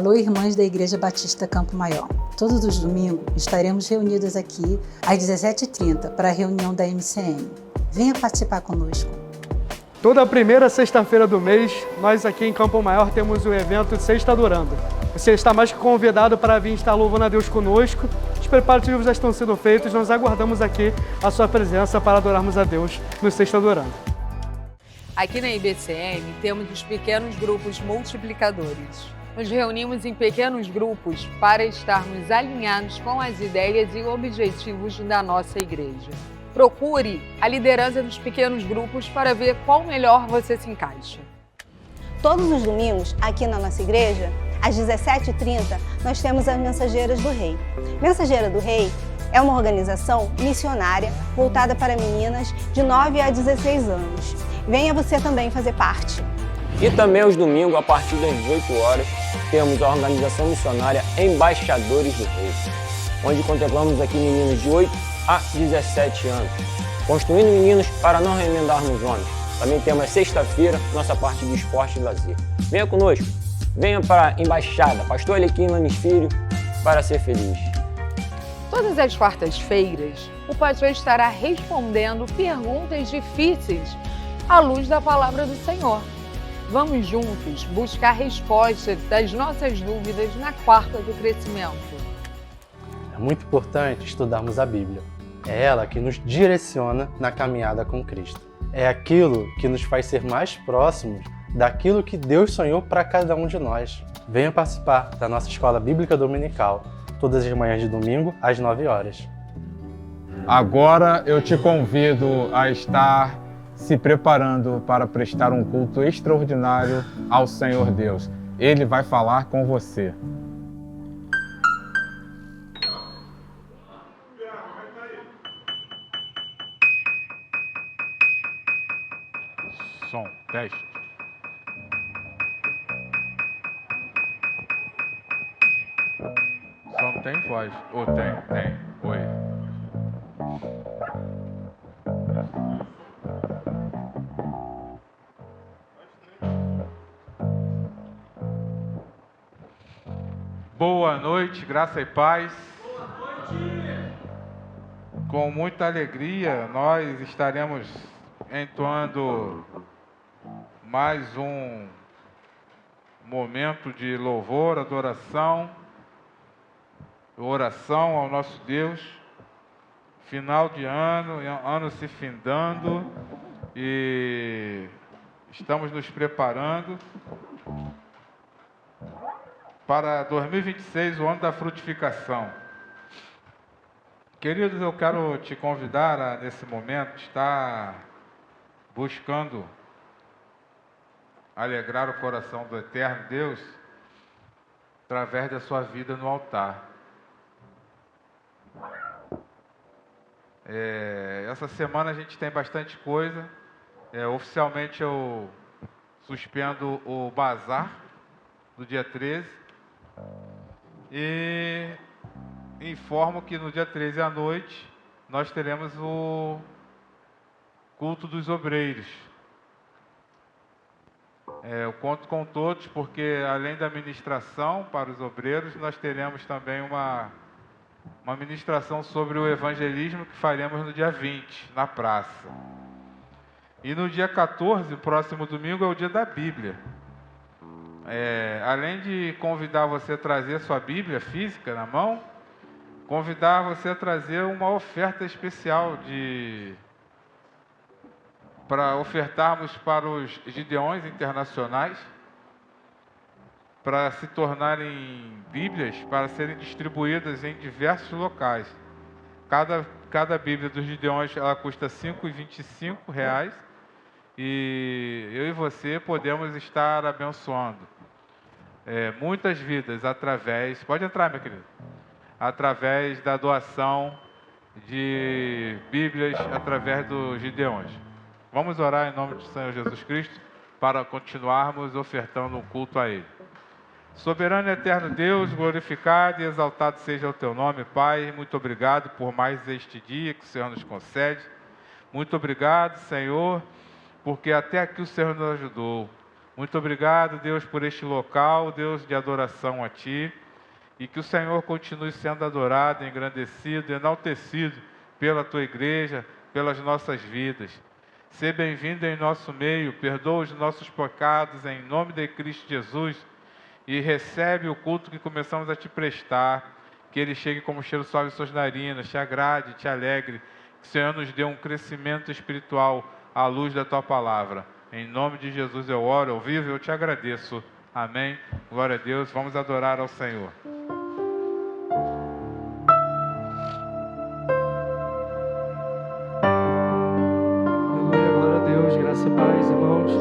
Alô, irmãs da Igreja Batista Campo Maior. Todos os domingos estaremos reunidos aqui às 17h30 para a reunião da MCM. Venha participar conosco. Toda primeira sexta-feira do mês, nós aqui em Campo Maior temos o evento Sexta Adorando. Você está mais que convidado para vir estar louvando a Deus conosco. Os preparativos já estão sendo feitos, nós aguardamos aqui a sua presença para adorarmos a Deus no Sexta Adorando. Aqui na IBCM temos os pequenos grupos multiplicadores. Nos reunimos em pequenos grupos para estarmos alinhados com as ideias e objetivos da nossa igreja. Procure a liderança dos pequenos grupos para ver qual melhor você se encaixa. Todos os domingos, aqui na nossa igreja, às 17h30, nós temos as Mensageiras do Rei. Mensageira do Rei é uma organização missionária voltada para meninas de 9 a 16 anos. Venha você também fazer parte. E também aos domingos, a partir das 18 horas, temos a organização missionária Embaixadores do Rei, onde contemplamos aqui meninos de 8 a 17 anos, construindo meninos para não remendarmos homens. Também temos sexta-feira, nossa parte de esporte e lazer. Venha conosco, venha para a Embaixada, Pastor Alequim Lanes Filho, para ser feliz. Todas as quartas-feiras, o pastor estará respondendo perguntas difíceis à luz da palavra do Senhor. Vamos juntos buscar respostas das nossas dúvidas na quarta do crescimento. É muito importante estudarmos a Bíblia. É ela que nos direciona na caminhada com Cristo. É aquilo que nos faz ser mais próximos daquilo que Deus sonhou para cada um de nós. Venha participar da nossa Escola Bíblica Dominical, todas as manhãs de domingo, às 9 horas. Agora eu te convido a estar se preparando para prestar um culto extraordinário ao Senhor Deus. Ele vai falar com você. Som, teste. Só não tem voz. Ou tem. Oi. Boa noite, graça e paz. Boa noite. Com muita alegria, nós estaremos entoando mais um momento de louvor, adoração, oração ao nosso Deus. Final de ano, ano se findando e estamos nos preparando para 2026, o ano da frutificação. Queridos, eu quero te convidar a, nesse momento, estar buscando alegrar o coração do eterno Deus através da sua vida no altar. Essa semana a gente tem bastante coisa. Oficialmente eu suspendo o bazar do dia 13 e informo que no dia 13 à noite nós teremos o culto dos obreiros. Eu conto com todos porque além da ministração para os obreiros, nós teremos também uma ministração sobre o evangelismo que faremos no dia 20, na praça. E no dia 14, o próximo domingo, é o dia da Bíblia. Além de convidar você a trazer sua Bíblia física na mão, convidar você a trazer uma oferta especial para ofertarmos para os Gideões internacionais, para se tornarem Bíblias, para serem distribuídas em diversos locais. Cada Bíblia dos Gideões ela custa R$ 5,25 e eu e você podemos estar abençoando muitas vidas através, pode entrar, minha querida, através da doação de Bíblias através dos Gideões. Vamos orar em nome do Senhor Jesus Cristo para continuarmos ofertando um culto a Ele. Soberano e eterno Deus, glorificado e exaltado seja o Teu nome, Pai. Muito obrigado por mais este dia que o Senhor nos concede. Muito obrigado, Senhor, porque até aqui o Senhor nos ajudou. Muito obrigado, Deus, por este local, Deus, de adoração a Ti. E que o Senhor continue sendo adorado, engrandecido, enaltecido pela Tua igreja, pelas nossas vidas. Seja bem-vindo em nosso meio, perdoa os nossos pecados em nome de Cristo Jesus e recebe o culto que começamos a Te prestar. Que ele chegue como cheiro suave às suas narinas, te agrade, te alegre. Que o Senhor nos dê um crescimento espiritual à luz da Tua palavra. Em nome de Jesus eu oro, eu vivo e eu te agradeço. Amém. Glória a Deus. Vamos adorar ao Senhor. Aleluia, glória a Deus. Graça e paz, irmãos.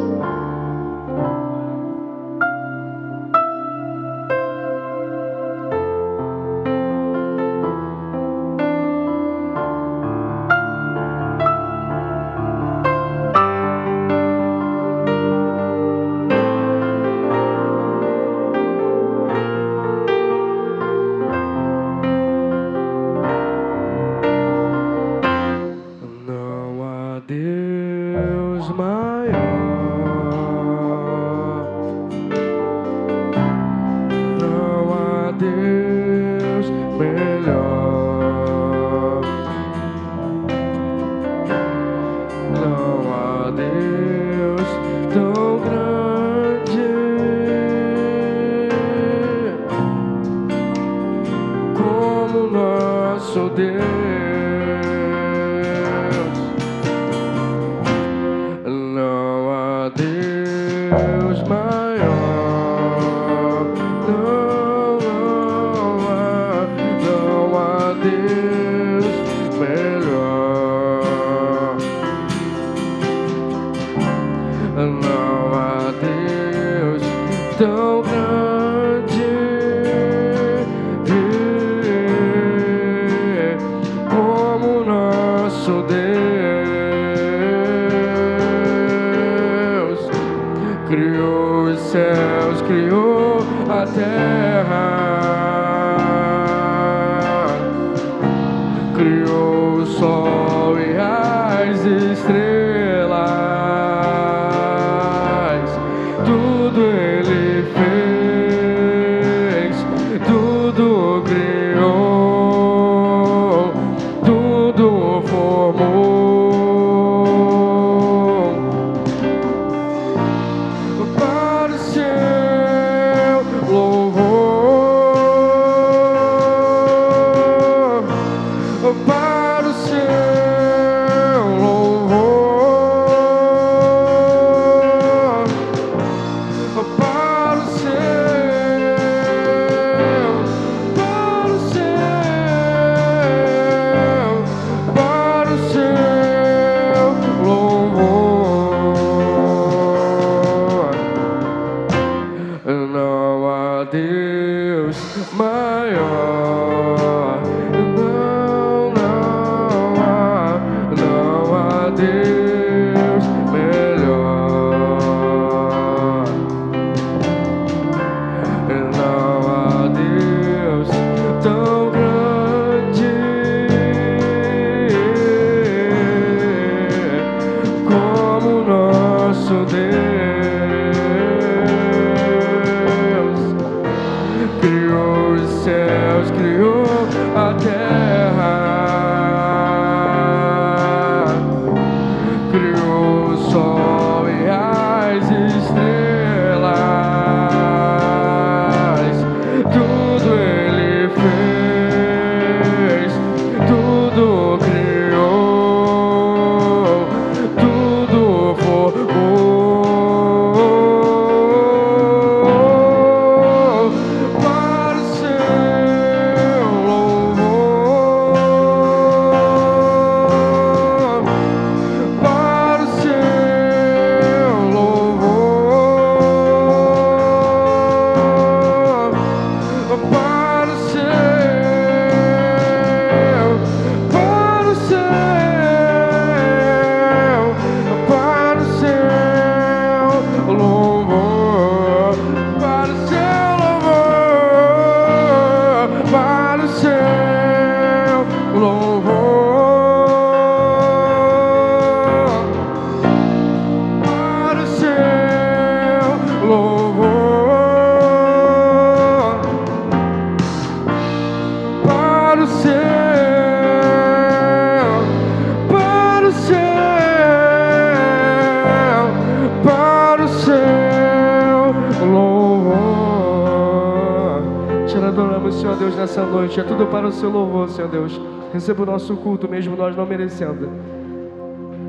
Senhor Deus, nessa noite. É tudo para o seu louvor, Senhor Deus. Receba o nosso culto, mesmo nós não merecendo.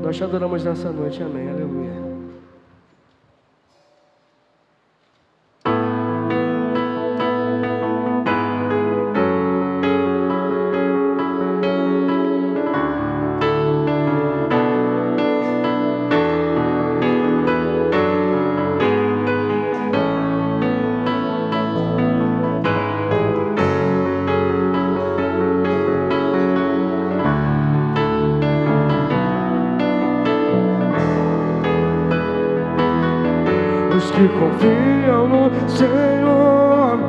Nós te adoramos nessa noite. Amém. Aleluia. Que confiam no Senhor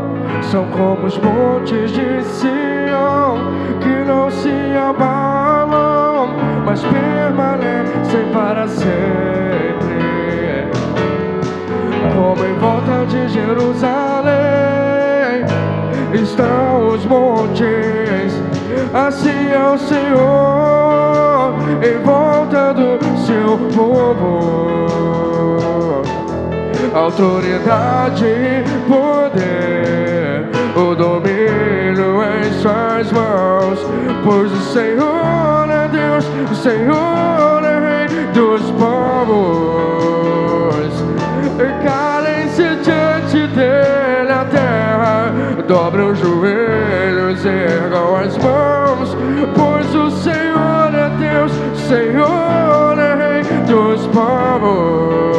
são como os montes de Sião, que não se abalam, mas permanecem para sempre. Como em volta de Jerusalém estão os montes, assim é o Senhor em volta do seu povo. Autoridade e poder, o domínio em suas mãos, pois o Senhor é Deus, o Senhor é Rei dos povos. Calem-se diante dele a terra, dobrem os joelhos, ergam as mãos, pois o Senhor é Deus, o Senhor é Rei dos povos.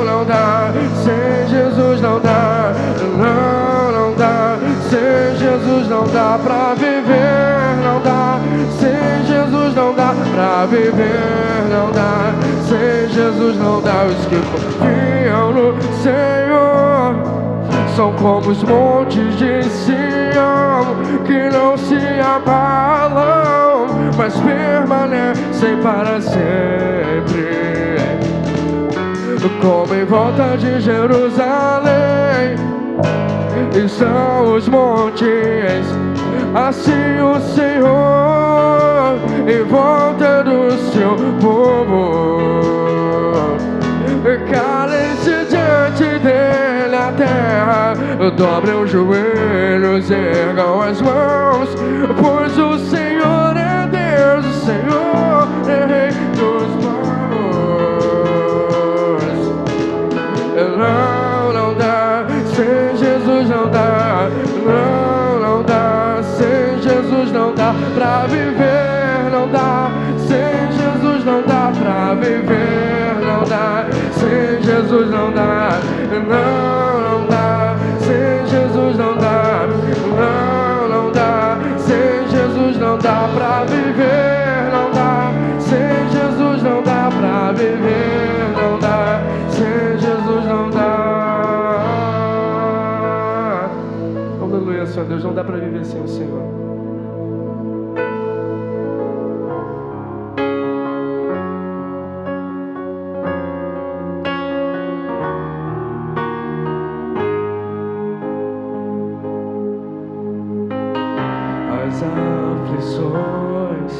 Não dá, sem Jesus não dá. Não dá, sem Jesus não dá pra viver. Não dá, sem Jesus não dá pra viver. Não dá, sem Jesus não dá. Os que confiam no Senhor são como os montes de Sião, que não se abalam, mas permanecem para sempre. Como em volta de Jerusalém estão os montes, assim o Senhor em volta do seu povo. Calem-se diante dele a terra, dobrem os joelhos, ergam as mãos, pois o Senhor é Deus, o Senhor é Rei dos povos. Não dá, sem Jesus não dá. Não dá, sem Jesus não dá pra viver. Não dá, sem Jesus não dá pra viver. Não dá, sem Jesus não dá. Não dá, sem Jesus não dá. Não dá, sem Jesus não dá pra viver. Não dá, sem Jesus não dá pra viver. Não dá, sem Jesus não dá. Aleluia, Senhor Deus, não dá pra viver sem o Senhor. As aflições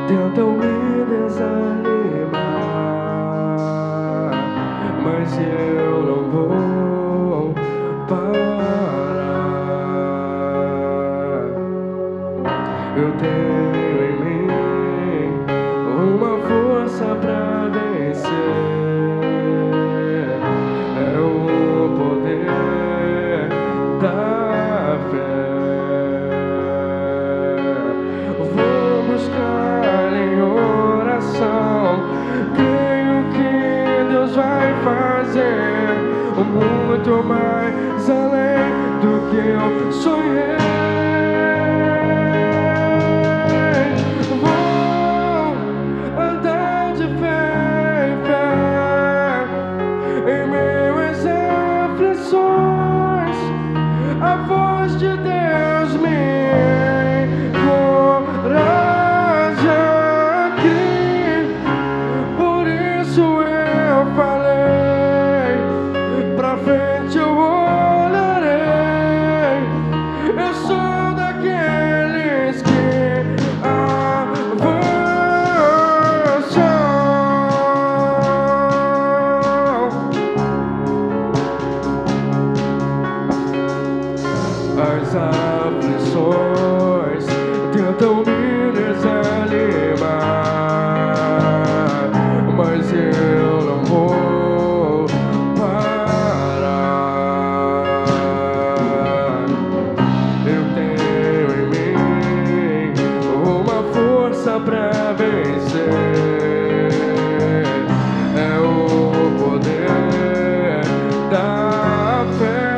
tentam me desanimar, mas eu não vou parar. Eu tenho em mim uma força pra vencer, é o poder da fé. Vou buscar em oração para vencer. É o poder da fé.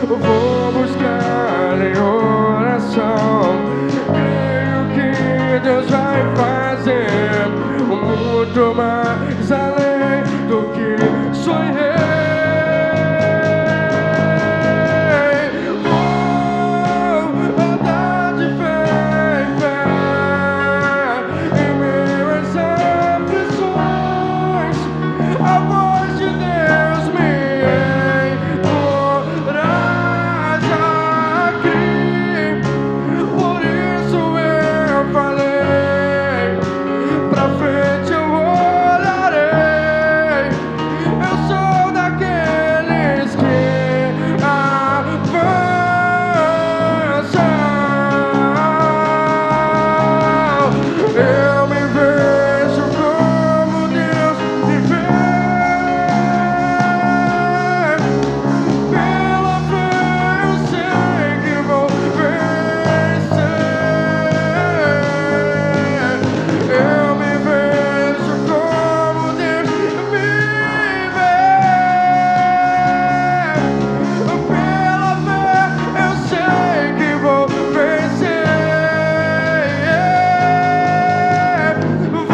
Vou buscar em oração. Creio que Deus vai fazer muito mais além do que sonhei. Vou andar de fé em fé em meio às aflições. A voz de Deus me encoraja aqui. Por isso eu falei, pra frente eu olharei. Eu sou daqueles que avançam. Eu me vejo como Deus me vê. Pela fé eu sei que vou vencer. Eu me vejo como Deus me vê. Pela fé eu sei que vou vencer. Vou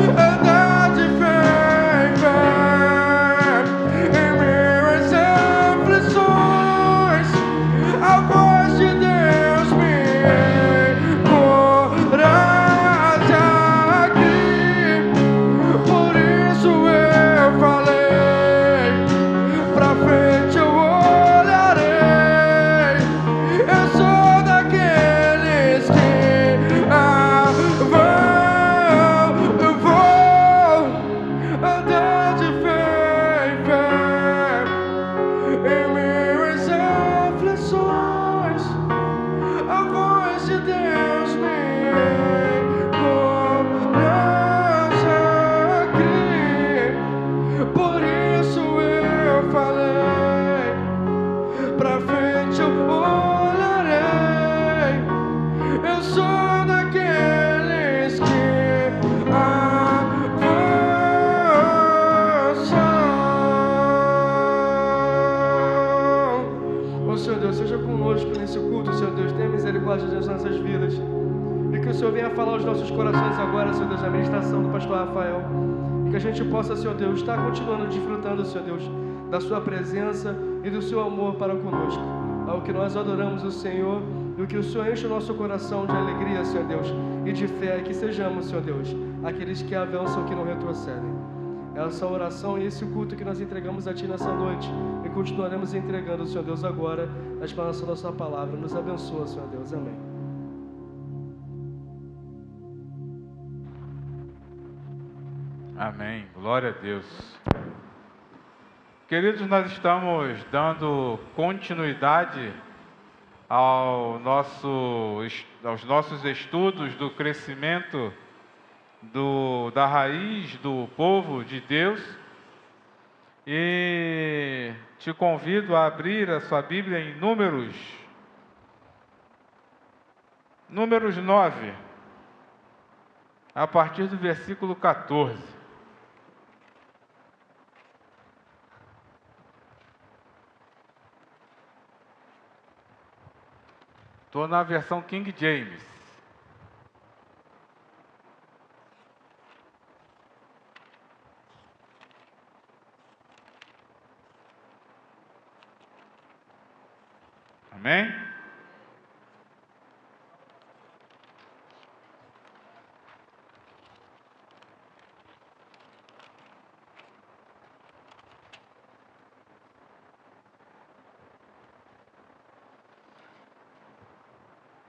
andar de fé em fé em meio às aflições. A voz de Deus me encoraja aqui. Por isso eu falei, pra frente eu olharei. Eu sou daqueles que eu vou andar de fé em fé em meio às aflições. A voz de Deus me encoraja aqui. Por isso eu falei, pra frente eu olharei. Eu sou daqueles que avançam. Ó Senhor Deus, seja conosco nesse culto, Senhor Deus. Tenha misericórdia das nossas vidas. E que o Senhor venha falar aos nossos corações agora, Senhor Deus, na ministração do pastor Rafael. E que a gente possa, Senhor Deus, estar continuando desfrutando, Senhor Deus, da sua presença e do seu amor para conosco. Ao que nós adoramos o Senhor e o que o Senhor enche o nosso coração de alegria, Senhor Deus, e de fé, que sejamos, Senhor Deus, aqueles que avançam, que não retrocedem. Essa oração e esse culto que nós entregamos a Ti nessa noite e continuaremos entregando, Senhor Deus, agora a explanação da Sua palavra. Nos abençoa, Senhor Deus. Amém. Amém. Glória a Deus. Queridos, nós estamos dando continuidade aos nossos estudos do crescimento da raiz do povo de Deus. E te convido a abrir a sua Bíblia em Números 9, a partir do versículo 14. Estou na versão King James. Amém?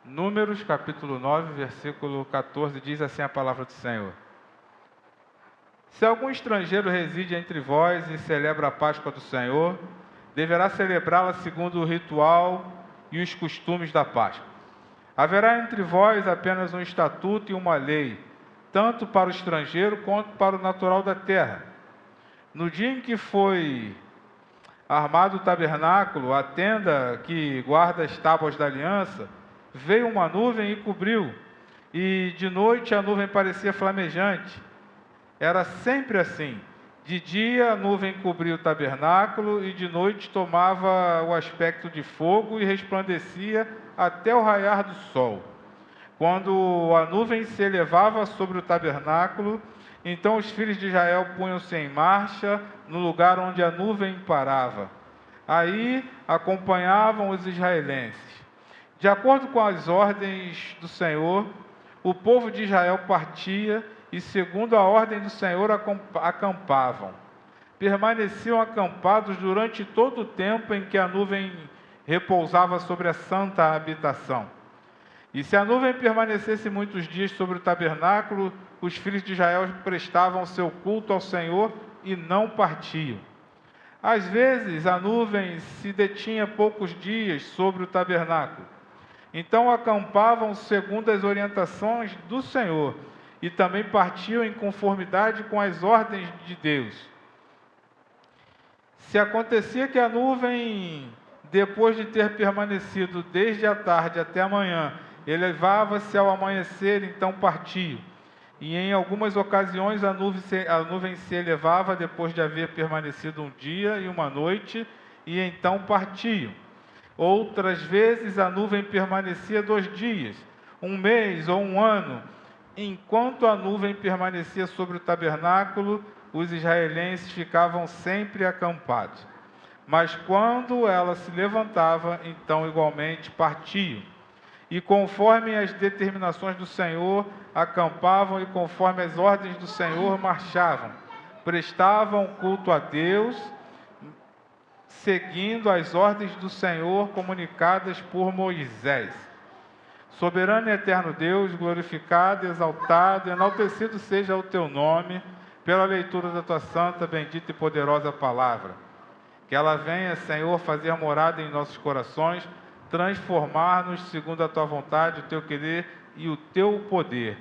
Números capítulo 9, versículo 14, diz assim a palavra do Senhor. Se algum estrangeiro reside entre vós e celebra a Páscoa do Senhor, deverá celebrá-la segundo o ritual e os costumes da Páscoa. Haverá entre vós apenas um estatuto e uma lei, tanto para o estrangeiro quanto para o natural da terra. No dia em que foi armado o tabernáculo, a tenda que guarda as tábuas da aliança, veio uma nuvem e cobriu, e de noite a nuvem parecia flamejante. Era sempre assim. De dia a nuvem cobria o tabernáculo e de noite tomava o aspecto de fogo e resplandecia até o raiar do sol. Quando a nuvem se elevava sobre o tabernáculo, então os filhos de Israel punham-se em marcha no lugar onde a nuvem parava. Aí acompanhavam os israelenses. De acordo com as ordens do Senhor, o povo de Israel partia e, segundo a ordem do Senhor, acampavam. Permaneciam acampados durante todo o tempo em que a nuvem repousava sobre a santa habitação. E se a nuvem permanecesse muitos dias sobre o tabernáculo, os filhos de Israel prestavam seu culto ao Senhor e não partiam. Às vezes, a nuvem se detinha poucos dias sobre o tabernáculo. Então acampavam segundo as orientações do Senhor e também partiam em conformidade com as ordens de Deus. Se acontecia que a nuvem, depois de ter permanecido desde a tarde até a manhã, elevava-se ao amanhecer, então partiam. E em algumas ocasiões a nuvem se elevava depois de haver permanecido um dia e uma noite, e então partiam. Outras vezes a nuvem permanecia 2 dias, 1 mês ou 1 ano. Enquanto a nuvem permanecia sobre o tabernáculo, os israelenses ficavam sempre acampados. Mas quando ela se levantava, então igualmente partiam. E conforme as determinações do Senhor, acampavam, e conforme as ordens do Senhor, marchavam. Prestavam culto a Deus, seguindo as ordens do Senhor comunicadas por Moisés. Soberano e eterno Deus, glorificado, exaltado, enaltecido seja o teu nome, pela leitura da tua santa, bendita e poderosa palavra. Que ela venha, Senhor, fazer morada em nossos corações, transformar-nos segundo a tua vontade, o teu querer e o teu poder.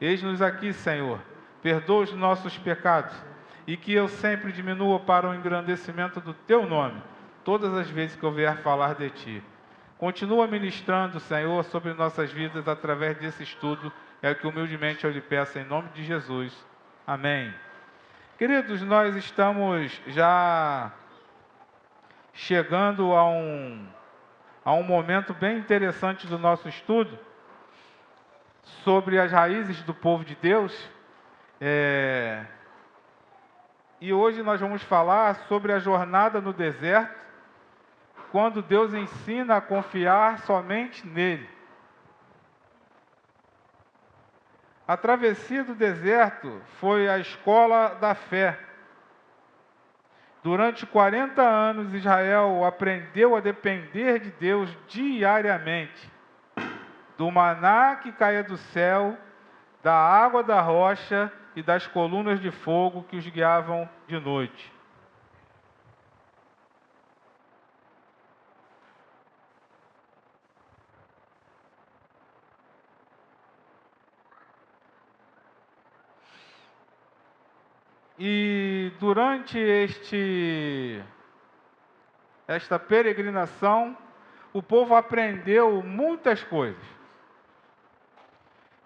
Eis-nos aqui, Senhor, perdoa os nossos pecados, e que eu sempre diminua para o engrandecimento do teu nome, todas as vezes que eu vier falar de ti. Continua ministrando, Senhor, sobre nossas vidas através desse estudo, é o que humildemente eu lhe peço em nome de Jesus. Amém. Queridos, nós estamos já chegando a um momento bem interessante do nosso estudo sobre as raízes do povo de Deus. E hoje nós vamos falar sobre a jornada no deserto, quando Deus ensina a confiar somente nele. A travessia do deserto foi a escola da fé. Durante 40 anos, Israel aprendeu a depender de Deus diariamente, do maná que caía do céu, da água da rocha e das colunas de fogo que os guiavam de noite. E durante esta peregrinação, o povo aprendeu muitas coisas.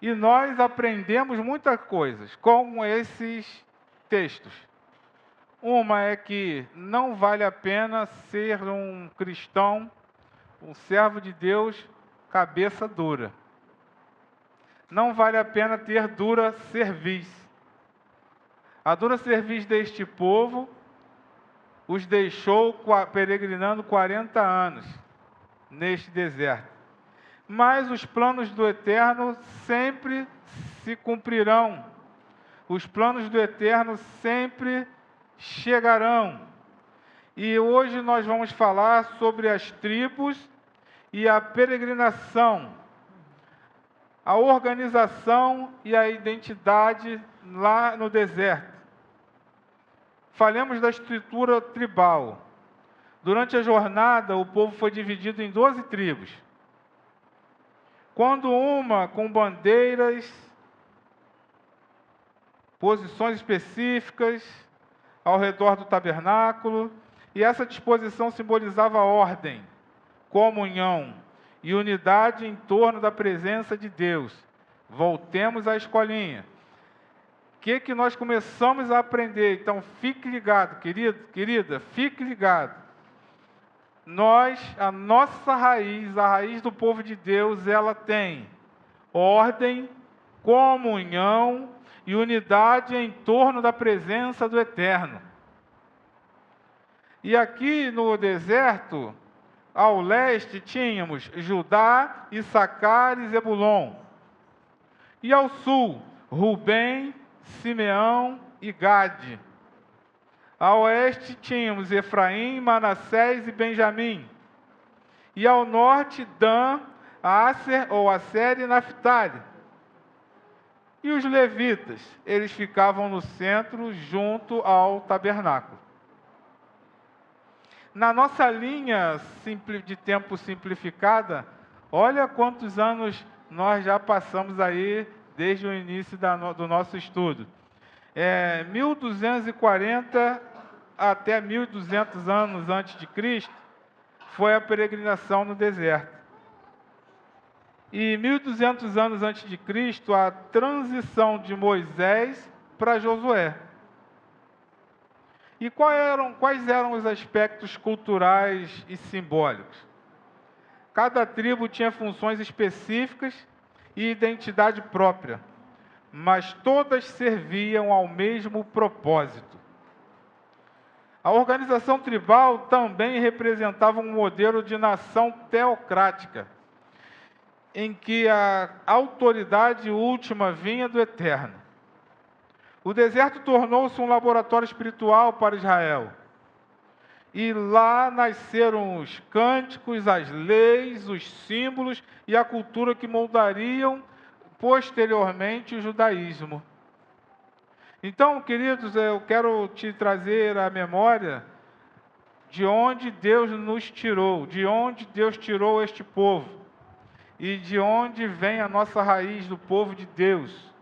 E nós aprendemos muitas coisas com esses textos. Uma é que não vale a pena ser um cristão, um servo de Deus, cabeça dura. Não vale a pena ter dura cerviz. A dura cerviz deste povo os deixou peregrinando 40 anos neste deserto. Mas os planos do Eterno sempre se cumprirão. Os planos do Eterno sempre chegarão. E hoje nós vamos falar sobre as tribos e a peregrinação, a organização e a identidade lá no deserto. Falemos da estrutura tribal. Durante a jornada, o povo foi dividido em 12 tribos. Quando uma com bandeiras, posições específicas ao redor do tabernáculo, e essa disposição simbolizava ordem, comunhão e unidade em torno da presença de Deus. Voltemos à escolinha. O que nós começamos a aprender? Então, fique ligado, querido, querida, fique ligado. A nossa raiz, a raiz do povo de Deus, ela tem ordem, comunhão e unidade em torno da presença do Eterno. E aqui no deserto, ao leste, tínhamos Judá, Issacar e Zebulon. E ao sul, Rubem, Simeão e Gade. A oeste tínhamos Efraim, Manassés e Benjamim. E ao norte, Dan, Asser e Naphtali. E os levitas, eles ficavam no centro, junto ao tabernáculo. Na nossa linha de tempo simplificada, olha quantos anos nós já passamos aí desde o início do nosso estudo. 1240 até 1200 anos antes de Cristo foi a peregrinação no deserto. E 1200 anos antes de Cristo, a transição de Moisés para Josué. E quais eram os aspectos culturais e simbólicos? Cada tribo tinha funções específicas e identidade própria, mas todas serviam ao mesmo propósito. A organização tribal também representava um modelo de nação teocrática, em que a autoridade última vinha do Eterno. O deserto tornou-se um laboratório espiritual para Israel. E lá nasceram os cânticos, as leis, os símbolos e a cultura que moldariam posteriormente o judaísmo. Então, queridos, eu quero te trazer à memória de onde Deus nos tirou, de onde Deus tirou este povo e de onde vem a nossa raiz do povo de Deus.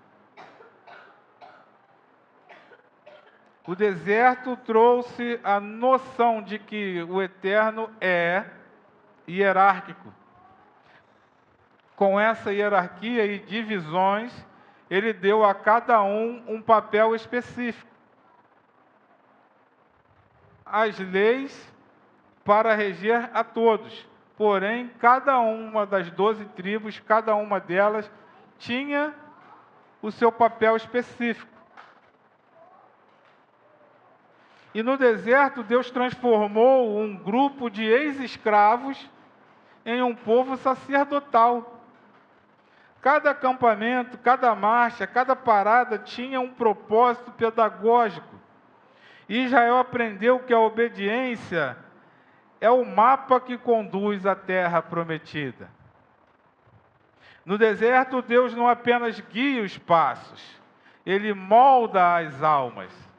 O deserto trouxe a noção de que o Eterno é hierárquico. Com essa hierarquia e divisões, ele deu a cada um papel específico. As leis para reger a todos. Porém, cada uma das 12 tribos, cada uma delas, tinha o seu papel específico. E no deserto, Deus transformou um grupo de ex-escravos em um povo sacerdotal. Cada acampamento, cada marcha, cada parada tinha um propósito pedagógico. E Israel aprendeu que a obediência é o mapa que conduz à terra prometida. No deserto, Deus não apenas guia os passos, Ele molda as almas.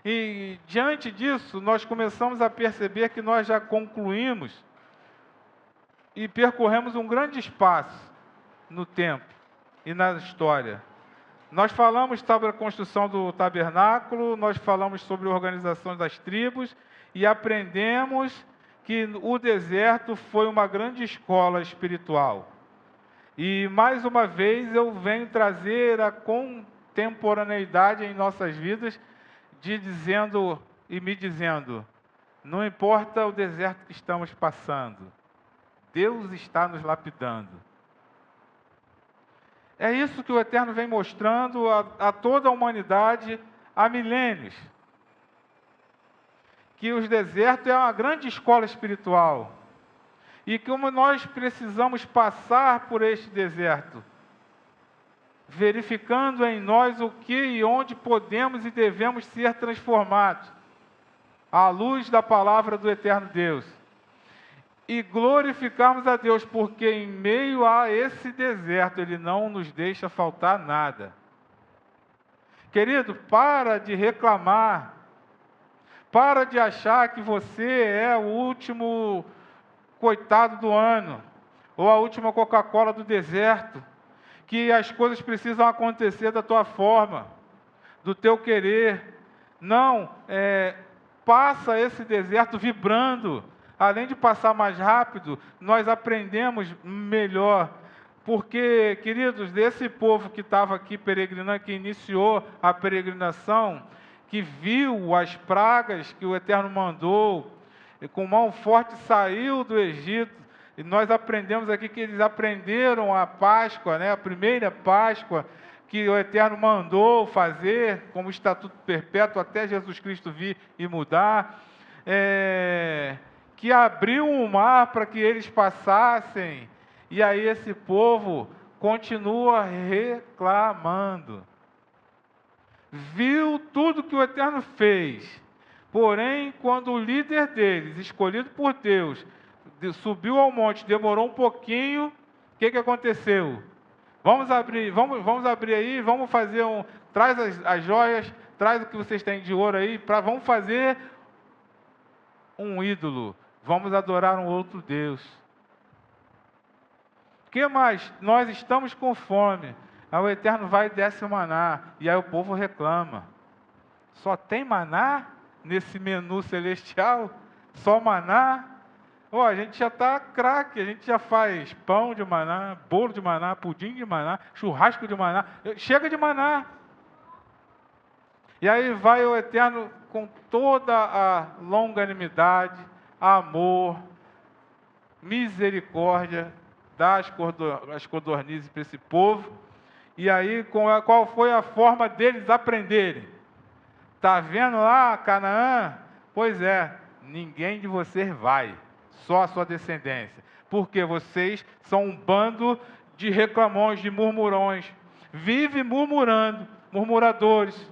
E, diante disso, nós começamos a perceber que nós já concluímos e percorremos um grande espaço no tempo e na história. Nós falamos sobre a construção do tabernáculo, nós falamos sobre a organização das tribos e aprendemos que o deserto foi uma grande escola espiritual. E, mais uma vez, eu venho trazer a contemporaneidade em nossas vidas me dizendo, não importa o deserto que estamos passando, Deus está nos lapidando. É isso que o Eterno vem mostrando a toda a humanidade há milênios. Que o deserto é uma grande escola espiritual. E como nós precisamos passar por este deserto, verificando em nós o que e onde podemos e devemos ser transformados, à luz da palavra do Eterno Deus. E glorificarmos a Deus, porque em meio a esse deserto, Ele não nos deixa faltar nada. Querido, para de reclamar, para de achar que você é o último coitado do ano, ou a última Coca-Cola do deserto, que as coisas precisam acontecer da tua forma, do teu querer. Não, passa esse deserto vibrando além de passar mais rápido, nós aprendemos melhor. Porque, queridos, desse povo que estava aqui peregrinando, que iniciou a peregrinação, que viu as pragas que o Eterno mandou, e com mão forte saiu do Egito, e nós aprendemos aqui que eles aprenderam a Páscoa, né, a primeira Páscoa, que o Eterno mandou fazer como estatuto perpétuo até Jesus Cristo vir e mudar, que abriu um mar para que eles passassem, e aí esse povo continua reclamando. Viu tudo que o Eterno fez, porém, quando o líder deles, escolhido por Deus, subiu ao monte, demorou um pouquinho, o que aconteceu? Vamos abrir aí, vamos fazer traz as joias, traz o que vocês têm de ouro aí, vamos fazer um ídolo, vamos adorar um outro Deus. O que mais? Nós estamos com fome. Aí o Eterno vai e desce o maná, e aí o povo reclama. Só tem maná nesse menu celestial? Só maná? A gente já está craque, a gente já faz pão de maná, bolo de maná, pudim de maná, churrasco de maná. Chega de maná. E aí vai o Eterno com toda a longanimidade, amor, misericórdia, dá as codornizes para esse povo. E aí, qual foi a forma deles aprenderem? Está vendo lá Canaã? Pois é, ninguém de vocês vai, só a sua descendência. Porque vocês são um bando de reclamões, de murmurões. Vivem murmurando, murmuradores.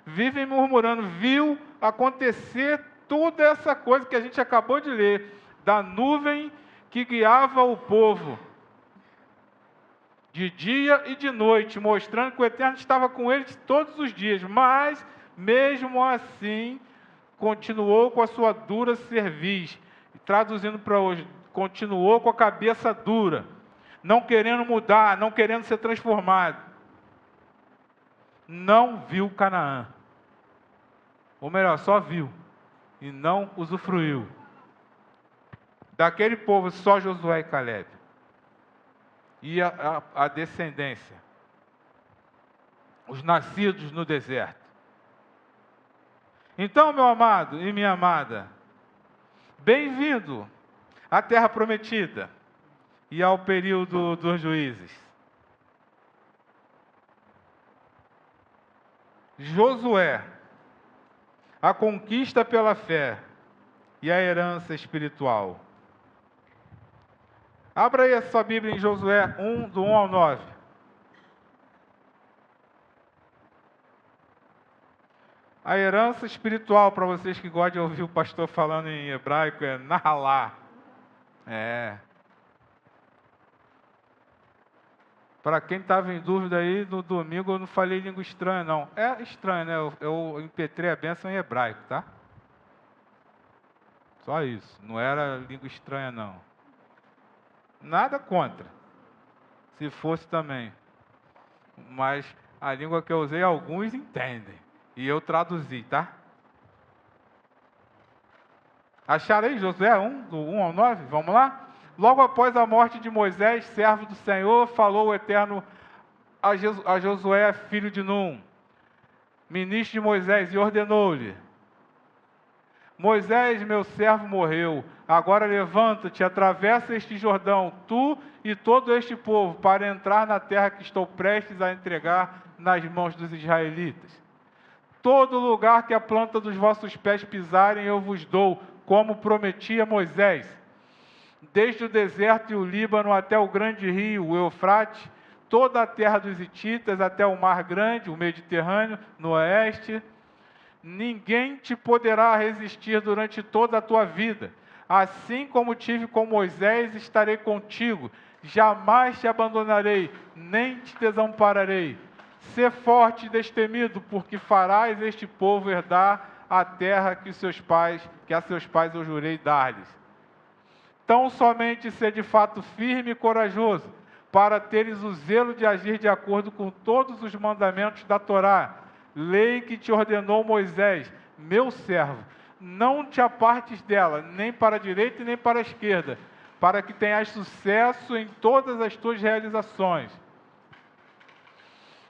Vivem murmurando. Viu acontecer toda essa coisa que a gente acabou de ler, da nuvem que guiava o povo, de dia e de noite, mostrando que o Eterno estava com eles todos os dias, mas, mesmo assim, continuou com a sua dura cerviz. Traduzindo para hoje, continuou com a cabeça dura, não querendo mudar, não querendo ser transformado. Não viu Canaã. Ou melhor, só viu e não usufruiu. Daquele povo, só Josué e Caleb. E a descendência, os nascidos no deserto. Então, meu amado e minha amada, bem-vindo à terra prometida e ao período dos juízes. Josué, a conquista pela fé e a herança espiritual. Abra aí a sua Bíblia em Josué 1, do 1 ao 9. A herança espiritual, para vocês que gostam de ouvir o pastor falando em hebraico, é Nahalá. Para quem estava em dúvida aí, no domingo eu não falei língua estranha, não. É estranho, né? Eu impetrei a bênção em hebraico, tá? Só isso. Não era língua estranha, não. Nada contra, se fosse também. Mas a língua que eu usei, alguns entendem. E eu traduzi, tá? Acharam aí Josué 1, do 1 ao 9? Vamos lá? Logo após a morte de Moisés, servo do Senhor, falou o Eterno a Josué, filho de Num, ministro de Moisés, e ordenou-lhe: Moisés, meu servo, morreu. Agora levanta-te, atravessa este Jordão, tu e todo este povo, para entrar na terra que estou prestes a entregar nas mãos dos israelitas. Todo lugar que a planta dos vossos pés pisarem, eu vos dou, como prometi a Moisés. Desde o deserto e o Líbano até o grande rio, o Eufrate, toda a terra dos hititas até o mar grande, o Mediterrâneo, no oeste. Ninguém te poderá resistir durante toda a tua vida. Assim como tive com Moisés, estarei contigo. Jamais te abandonarei, nem te desampararei. Sê forte e destemido, porque farás este povo herdar a terra que a seus pais eu jurei dar-lhes. Tão somente ser de fato firme e corajoso, para teres o zelo de agir de acordo com todos os mandamentos da Torá, lei que te ordenou Moisés, meu servo. não te apartes dela, nem para a direita e nem para a esquerda, para que tenhas sucesso em todas as tuas realizações.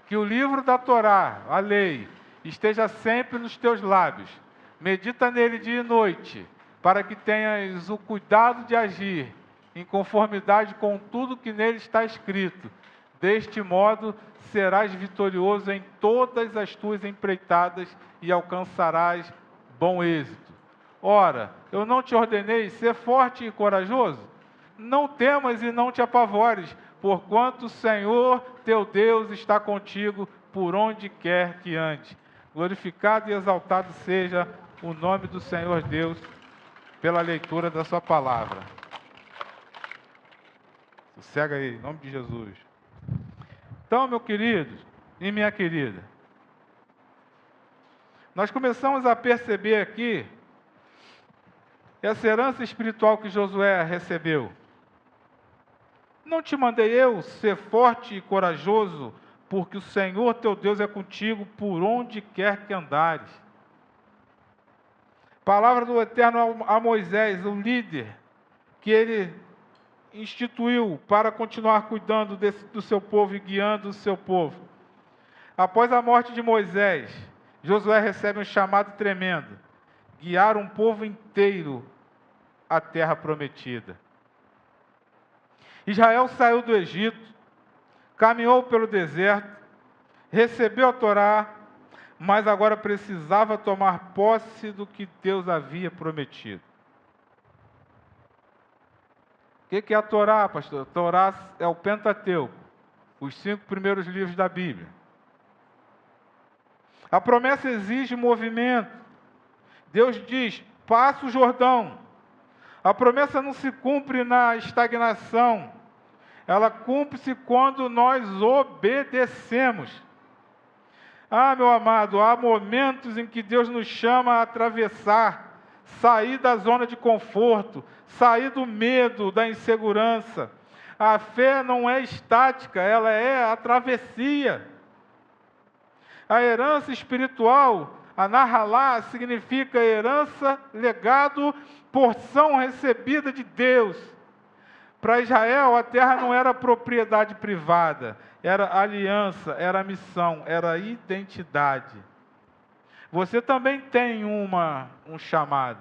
Que o livro da Torá, a lei, esteja sempre nos teus lábios. Medita nele dia e noite, para que tenhas o cuidado de agir em conformidade com tudo que nele está escrito. Deste modo, serás vitorioso em todas as tuas empreitadas e alcançarás bom êxito. Ora, eu não te ordenei ser forte e corajoso? Não temas e não te apavores, porquanto o Senhor teu Deus está contigo por onde quer que andes. Glorificado e exaltado seja o nome do Senhor Deus pela leitura da sua palavra. Sossega aí, em nome de Jesus. Então, meu querido e minha querida, nós começamos a perceber aqui essa herança espiritual que Josué recebeu. Não te mandei eu ser forte e corajoso, porque o Senhor teu Deus é contigo por onde quer que andares. Palavra do Eterno a Moisés, o líder, que ele instituiu para continuar cuidando do seu povo e guiando o seu povo. Após a morte de Moisés, Josué recebe um chamado tremendo: guiar um povo inteiro à terra prometida. Israel saiu do Egito, caminhou pelo deserto, recebeu a Torá, mas agora precisava tomar posse do que Deus havia prometido. O que é a Torá, pastor? A Torá é o Pentateuco, os 5 primeiros livros da Bíblia. A promessa exige movimento. Deus diz: passa o Jordão. A promessa não se cumpre na estagnação. Ela cumpre-se quando nós obedecemos. Ah, meu amado, há momentos em que Deus nos chama a atravessar, sair da zona de conforto, sair do medo, da insegurança. A fé não é estática, ela é a travessia. A herança espiritual, a Nahalá, significa herança, legado, porção recebida de Deus. Para Israel, a terra não era propriedade privada, era aliança, era missão, era identidade. Você também tem um chamado,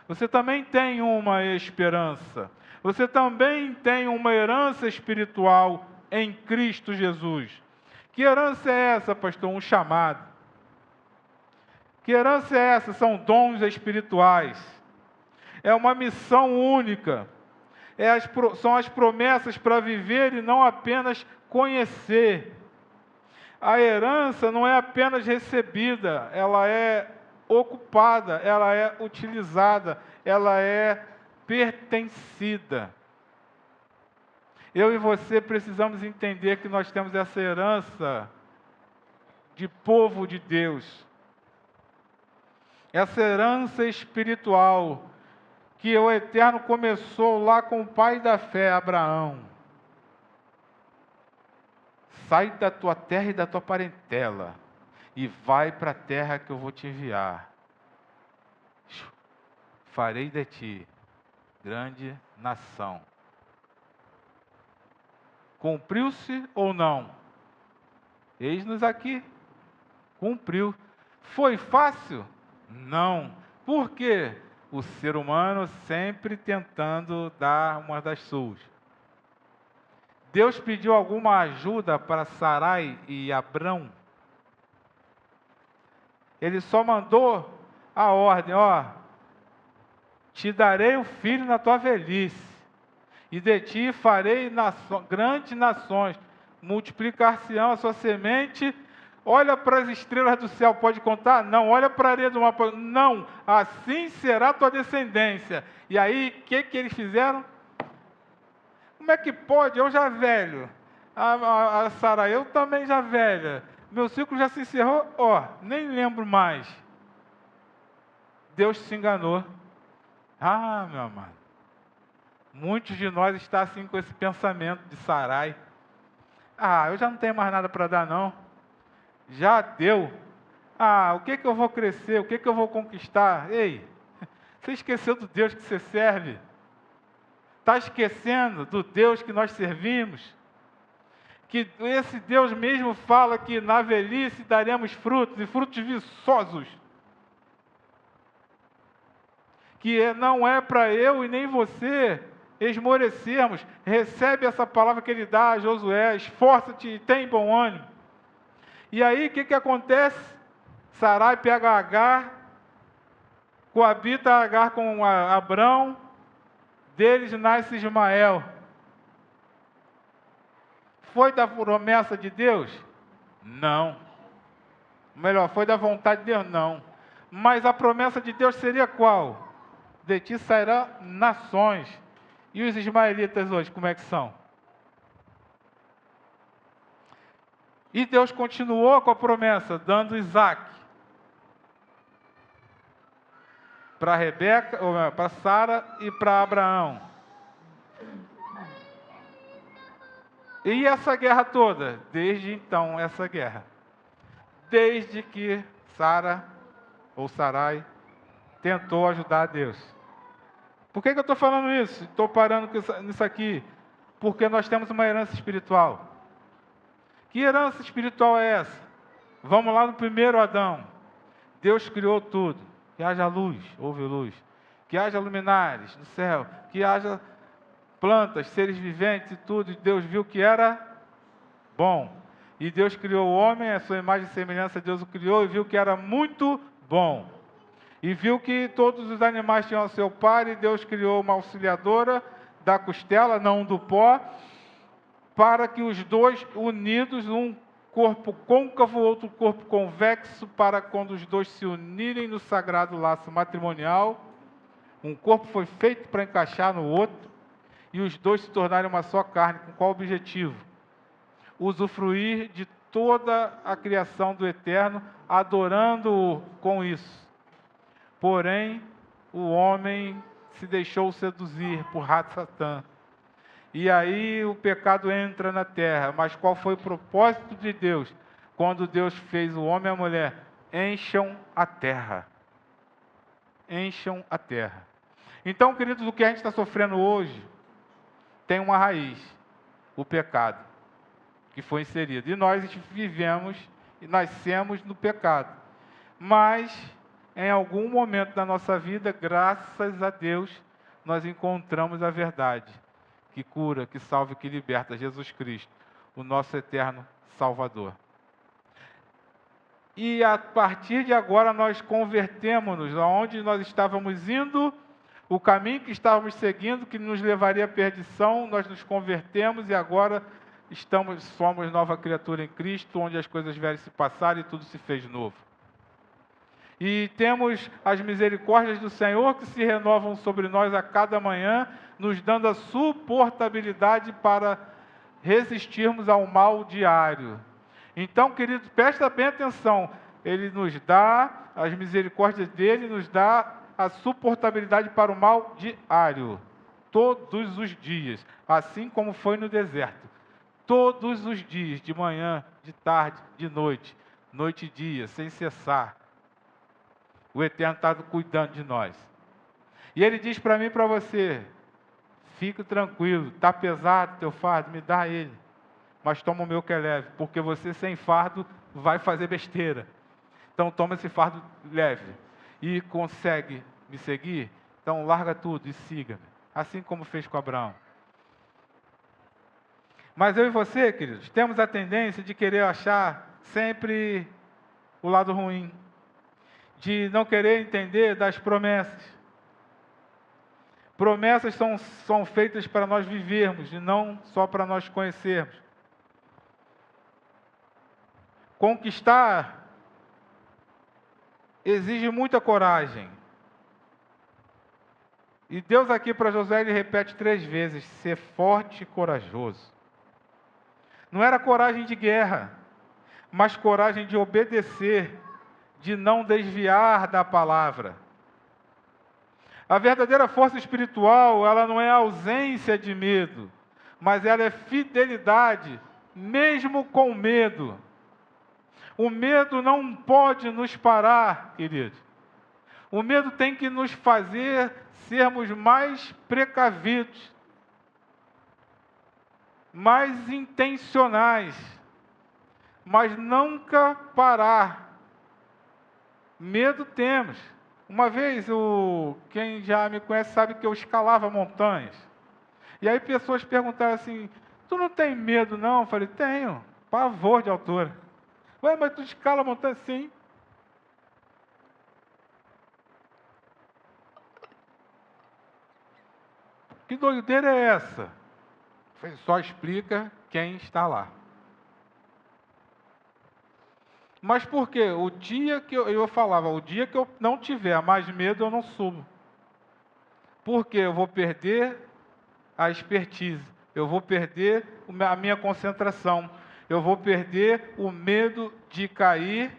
você também tem uma esperança, você também tem uma herança espiritual em Cristo Jesus. Que herança é essa, pastor? Um chamado. Que herança é essa? São dons espirituais. É uma missão única. São as promessas para viver e não apenas conhecer. A herança não é apenas recebida, ela é ocupada, ela é utilizada, ela é pertencida. Eu e você precisamos entender que nós temos essa herança de povo de Deus. Essa herança espiritual que o Eterno começou lá com o pai da fé, Abraão. Sai da tua terra e da tua parentela e vai para a terra que eu vou te enviar. Farei de ti grande nação. Cumpriu-se ou não? Eis-nos aqui. Cumpriu. Foi fácil? Não. Por quê? O ser humano sempre tentando dar uma das suas. Deus pediu alguma ajuda para Sarai e Abrão? Ele só mandou a ordem: te darei o filho na tua velhice, e de ti farei grandes nações, multiplicar-se-ão a sua semente. Olha para as estrelas do céu, pode contar? Não. Olha para a areia do mar, não. Assim será a tua descendência. E aí, o que eles fizeram? Como é que pode? Eu já velho. A Sara, eu também já velha. Meu ciclo já se encerrou, nem lembro mais. Deus se enganou. Meu amado. Muitos de nós estão assim com esse pensamento de Sarai. Eu já não tenho mais nada para dar, não. Já deu. O que eu vou crescer? O que eu vou conquistar? Ei, Você esqueceu do Deus que você serve? Está esquecendo do Deus que nós servimos? Que esse Deus mesmo fala que na velhice daremos frutos, e frutos viçosos. Que não é para eu e nem você esmorecermos. Recebe essa palavra que ele dá a Josué: esforça-te e tem bom ânimo. E aí, o que acontece? Sarai pega Agar, coabita Agar com Abrão, deles nasce Ismael. Foi da promessa de Deus? Não. Melhor, foi da vontade de Deus? Não. Mas a promessa de Deus seria qual? De ti sairão nações. E os ismaelitas hoje, como é que são? E Deus continuou com a promessa, dando Isaac para Rebeca, para Sara e para Abraão. E essa guerra toda? Desde então, essa guerra. Desde que Sara, ou Sarai, tentou ajudar a Deus. Por que eu estou falando isso? Estou parando nisso aqui. Porque nós temos uma herança espiritual. Que herança espiritual é essa? Vamos lá no primeiro Adão. Deus criou tudo. Que haja luz, houve luz. Que haja luminares no céu. Que haja plantas, seres viventes e tudo. E Deus viu que era bom. E Deus criou o homem, a sua imagem e semelhança, Deus o criou e viu que era muito bom. E viu que todos os animais tinham seu par, e Deus criou uma auxiliadora da costela, não do pó, para que os dois unidos, um corpo côncavo, outro corpo convexo, para quando os dois se unirem no sagrado laço matrimonial, um corpo foi feito para encaixar no outro, e os dois se tornarem uma só carne. Com qual objetivo? Usufruir de toda a criação do Eterno, adorando-o com isso. Porém, o homem se deixou seduzir por Satã. E aí o pecado entra na terra. Mas qual foi o propósito de Deus? Quando Deus fez o homem e a mulher: encham a terra. Encham a terra. Então, queridos, o que a gente está sofrendo hoje tem uma raiz: o pecado, que foi inserido. E nós vivemos e nascemos no pecado. Mas, em algum momento da nossa vida, graças a Deus, nós encontramos a verdade, que cura, que salva e que liberta, Jesus Cristo, o nosso eterno Salvador. E a partir de agora nós convertemos-nos aonde nós estávamos indo, o caminho que estávamos seguindo, que nos levaria à perdição, nós nos convertemos e agora somos nova criatura em Cristo, onde as coisas velhas se passaram e tudo se fez novo. E temos as misericórdias do Senhor que se renovam sobre nós a cada manhã, nos dando a suportabilidade para resistirmos ao mal diário. Então, queridos, presta bem atenção. Ele nos dá, as misericórdias dele nos dá a suportabilidade para o mal diário. Todos os dias, assim como foi no deserto. Todos os dias, de manhã, de tarde, de noite, noite e dia, sem cessar. O Eterno está cuidando de nós. E Ele diz para mim e para você: fique tranquilo, está pesado o teu fardo, me dá ele. Mas toma o meu que é leve, porque você sem fardo vai fazer besteira. Então toma esse fardo leve. E consegue me seguir? Então larga tudo e siga-me. Assim como fez com Abraão. Mas eu e você, queridos, temos a tendência de querer achar sempre o lado ruim. De não querer entender das promessas. Promessas são feitas para nós vivermos e não só para nós conhecermos. Conquistar exige muita coragem. E Deus aqui para Josué, ele repete 3 vezes: ser forte e corajoso. Não era coragem de guerra, mas coragem de obedecer, de não desviar da palavra. A verdadeira força espiritual, ela não é ausência de medo, mas ela é fidelidade, mesmo com medo. O medo não pode nos parar, querido. O medo tem que nos fazer sermos mais precavidos, mais intencionais, mas nunca parar. Medo temos. Uma vez, quem já me conhece sabe que eu escalava montanhas. E aí pessoas perguntaram assim, tu não tem medo não? Eu falei, tenho, pavor de altura. Ué, mas tu escala montanha? Sim. Que doideira é essa? Eu falei, só explica quem está lá. Mas por quê? O dia que eu falava, o dia que eu não tiver mais medo, eu não subo. Porque eu vou perder a expertise, eu vou perder a minha concentração, eu vou perder o medo de cair,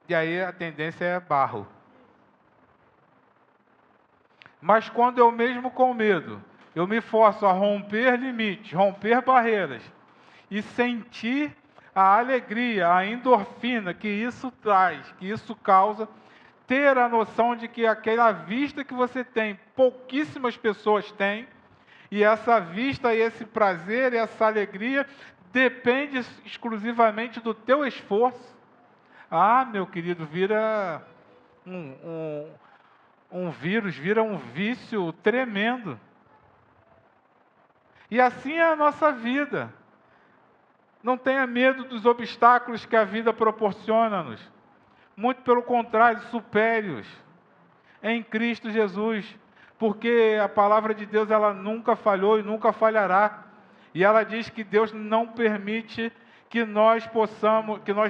e aí a tendência é barro. Mas quando eu mesmo com medo, eu me forço a romper limites, romper barreiras, e sentir a alegria, a endorfina que isso traz, que isso causa, ter a noção de que aquela vista que você tem, pouquíssimas pessoas têm, e essa vista, e esse prazer, e essa alegria, depende exclusivamente do teu esforço. Ah, meu querido, vira um vírus, vira um vício tremendo. E assim é a nossa vida. Não tenha medo dos obstáculos que a vida proporciona-nos. Muito pelo contrário, supere-os em Cristo Jesus. Porque a palavra de Deus, ela nunca falhou e nunca falhará. E ela diz que Deus não permite que nós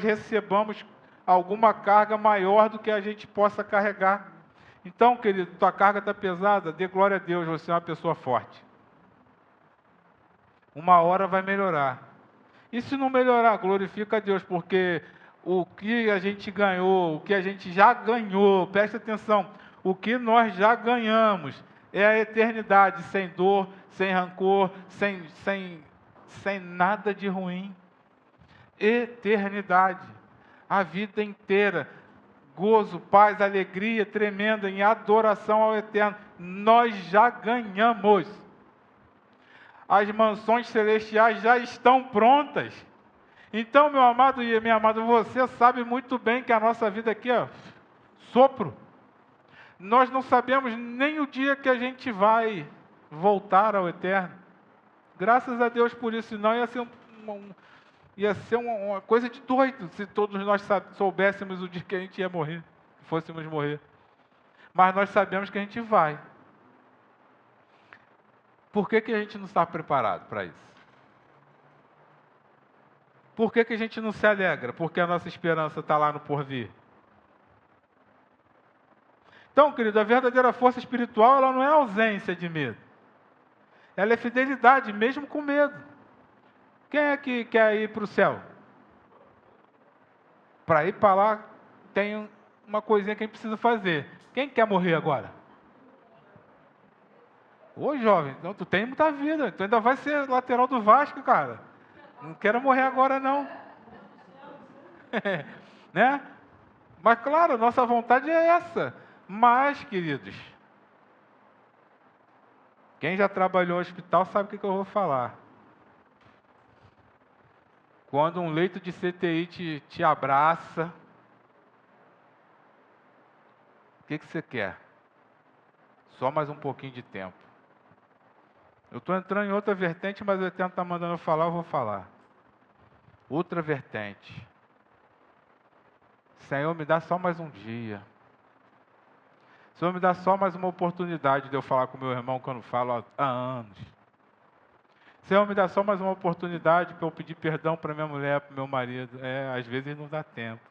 recebamos alguma carga maior do que a gente possa carregar. Então, querido, tua carga está pesada, dê glória a Deus, você é uma pessoa forte. Uma hora vai melhorar. E se não melhorar, glorifica a Deus, porque o que a gente ganhou, o que a gente já ganhou, presta atenção, o que nós já ganhamos é a eternidade, sem dor, sem rancor, sem nada de ruim. Eternidade, a vida inteira, gozo, paz, alegria tremenda em adoração ao Eterno. Nós já ganhamos. As mansões celestiais já estão prontas. Então, meu amado e minha amada, você sabe muito bem que a nossa vida aqui é sopro. Nós não sabemos nem o dia que a gente vai voltar ao Eterno. Graças a Deus por isso, senão ia ser uma coisa de doido se todos nós soubéssemos o dia que a gente ia morrer, fôssemos morrer. Mas nós sabemos que a gente vai. Por que a gente não está preparado para isso? Por que a gente não se alegra? Porque a nossa esperança está lá no porvir. Então, querido, a verdadeira força espiritual, ela não é ausência de medo. Ela é fidelidade, mesmo com medo. Quem é que quer ir para o céu? Para ir para lá, tem uma coisinha que a gente precisa fazer. Quem quer morrer agora? Ô, jovem, então, tu tem muita vida. Tu ainda vai ser lateral do Vasco, cara. Não quero morrer agora, não. Né? Mas, claro, nossa vontade é essa. Mas, queridos, quem já trabalhou no hospital sabe o que eu vou falar. Quando um leito de CTI te abraça, o que você quer? Só mais um pouquinho de tempo. Eu estou entrando em outra vertente, mas o Eterno está mandando eu falar, eu vou falar. Outra vertente. Senhor, me dá só mais um dia. Senhor, me dá só mais uma oportunidade de eu falar com meu irmão que eu não falo há anos. Senhor, me dá só mais uma oportunidade para eu pedir perdão para minha mulher, para meu marido. Às vezes não dá tempo.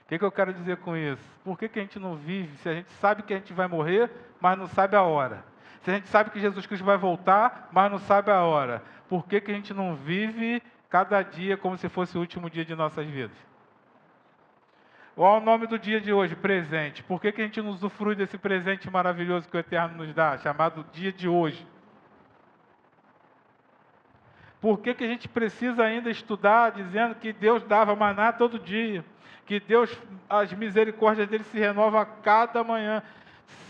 O que eu quero dizer com isso? Por que a gente não vive se a gente sabe que a gente vai morrer, mas não sabe a hora? Se a gente sabe que Jesus Cristo vai voltar, mas não sabe a hora, por que a gente não vive cada dia como se fosse o último dia de nossas vidas? Qual é o nome do dia de hoje? Presente. Por que a gente não usufrui desse presente maravilhoso que o Eterno nos dá, chamado dia de hoje? Por que que a gente precisa ainda estudar dizendo que Deus dava maná todo dia? Que Deus, as misericórdias dele se renovam a cada manhã.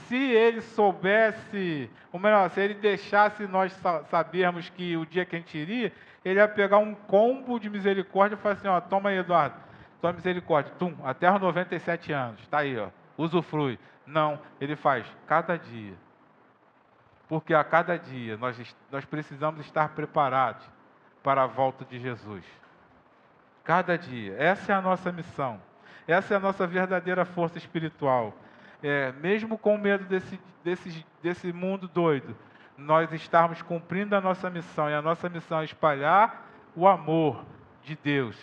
Se ele soubesse, ou melhor, se ele deixasse nós sabermos que o dia que a gente iria, ele ia pegar um combo de misericórdia e falar assim, ó, toma aí, Eduardo, tua misericórdia, até os 97 anos, está aí, ó, usufrui. Não, ele faz cada dia. Porque a cada dia nós precisamos estar preparados para a volta de Jesus. Cada dia. Essa é a nossa missão. Essa é a nossa verdadeira força espiritual. Mesmo com medo desse mundo doido, nós estarmos cumprindo a nossa missão. E a nossa missão é espalhar o amor de Deus.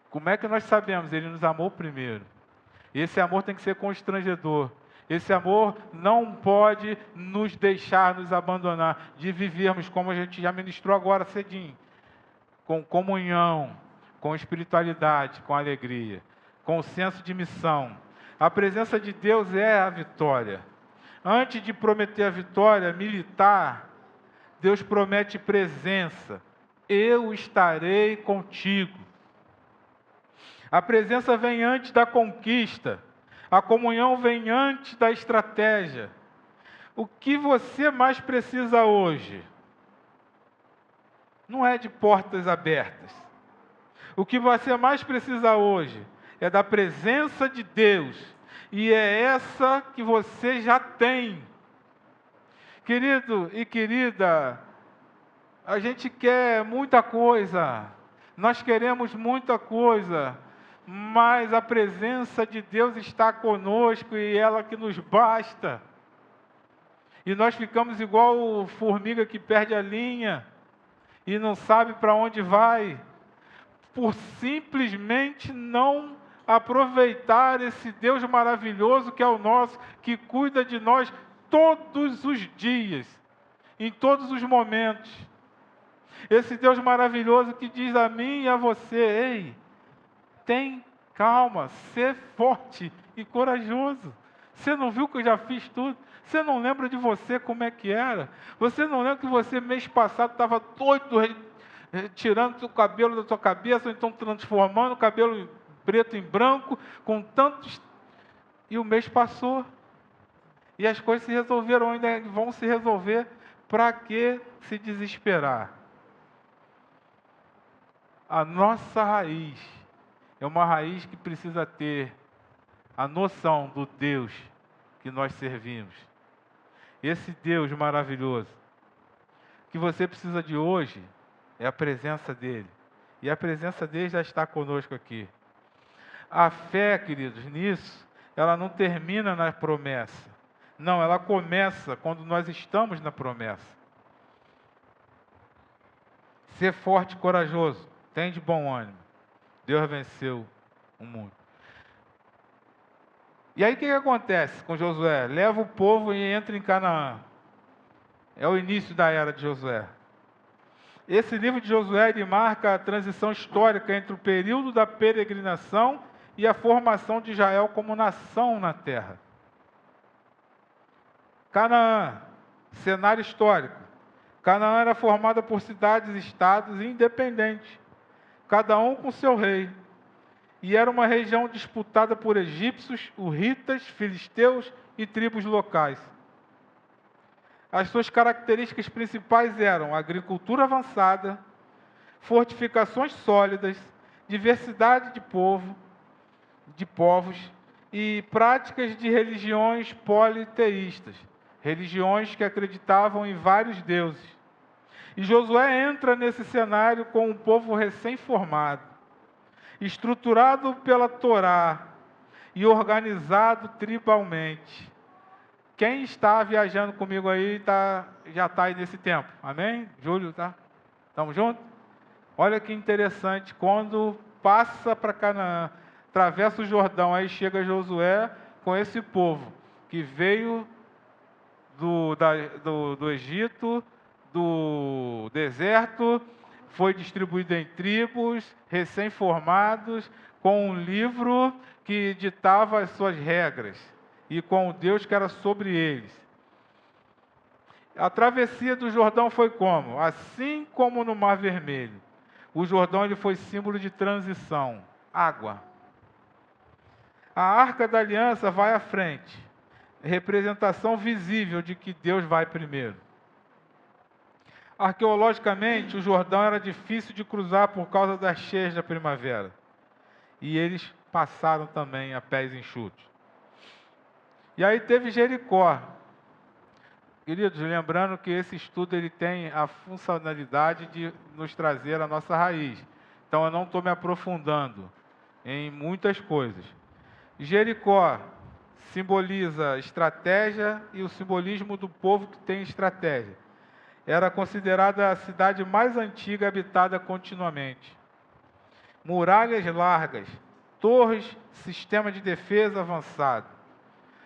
Como é que nós sabemos? Ele nos amou primeiro. E esse amor tem que ser constrangedor. Esse amor não pode nos deixar, nos abandonar, de vivermos como a gente já ministrou agora cedinho, com comunhão, com espiritualidade, com alegria, com senso de missão. A presença de Deus é a vitória. Antes de prometer a vitória militar, Deus promete presença. Eu estarei contigo. A presença vem antes da conquista. A comunhão vem antes da estratégia. O que você mais precisa hoje não é de portas abertas. O que você mais precisa hoje é da presença de Deus. E é essa que você já tem. Querido e querida, a gente quer muita coisa. Nós queremos muita coisa. Mas a presença de Deus está conosco e ela que nos basta. E nós ficamos igual formiga que perde a linha e não sabe para onde vai, por simplesmente não aproveitar esse Deus maravilhoso que é o nosso, que cuida de nós todos os dias, em todos os momentos. Esse Deus maravilhoso que diz a mim e a você, ei, tem calma, ser forte e corajoso. Você não viu que eu já fiz tudo? Você não lembra de você como é que era? Você não lembra que você mês passado estava doido, tirando o cabelo da sua cabeça, ou então transformando o cabelo preto em branco, com tantos... E o mês passou. E as coisas se resolveram, ainda vão se resolver. Para que se desesperar? A nossa raiz é uma raiz que precisa ter a noção do Deus que nós servimos. Esse Deus maravilhoso. O que você precisa de hoje é a presença dEle. E a presença dEle já está conosco aqui. A fé, queridos, nisso, ela não termina na promessa. Não, ela começa quando nós estamos na promessa. Ser forte e corajoso. Tem de bom ânimo. Deus venceu o mundo. E aí o que acontece com Josué? Leva o povo e entra em Canaã. É o início da era de Josué. Esse livro de Josué ele marca a transição histórica entre o período da peregrinação e a formação de Israel como nação na terra. Canaã, cenário histórico. Canaã era formada por cidades e estados independentes, cada um com seu rei. E era uma região disputada por egípcios, hurritas, filisteus e tribos locais. As suas características principais eram agricultura avançada, fortificações sólidas, diversidade de povos e práticas de religiões politeístas, religiões que acreditavam em vários deuses. E Josué entra nesse cenário com um povo recém-formado, estruturado pela Torá e organizado tribalmente. Quem está viajando comigo aí já está aí nesse tempo, amém? Júlio, tá? Estamos juntos? Olha que interessante, quando passa para Canaã, atravessa o Jordão, aí chega Josué com esse povo que veio do Egito, do deserto, foi distribuído em tribos, recém-formados, com um livro que ditava as suas regras, e com o Deus que era sobre eles. A travessia do Jordão foi como? Assim como no Mar Vermelho. O Jordão ele foi símbolo de transição, água. A Arca da Aliança vai à frente, representação visível de que Deus vai primeiro. Arqueologicamente, o Jordão era difícil de cruzar por causa das cheias da primavera. E eles passaram também a pés enxutos. E aí teve Jericó. Queridos, lembrando que esse estudo ele tem a funcionalidade de nos trazer a nossa raiz. Então eu não estou me aprofundando em muitas coisas. Jericó simboliza estratégia e o simbolismo do povo que tem estratégia. Era considerada a cidade mais antiga habitada continuamente. Muralhas largas, torres, sistema de defesa avançado.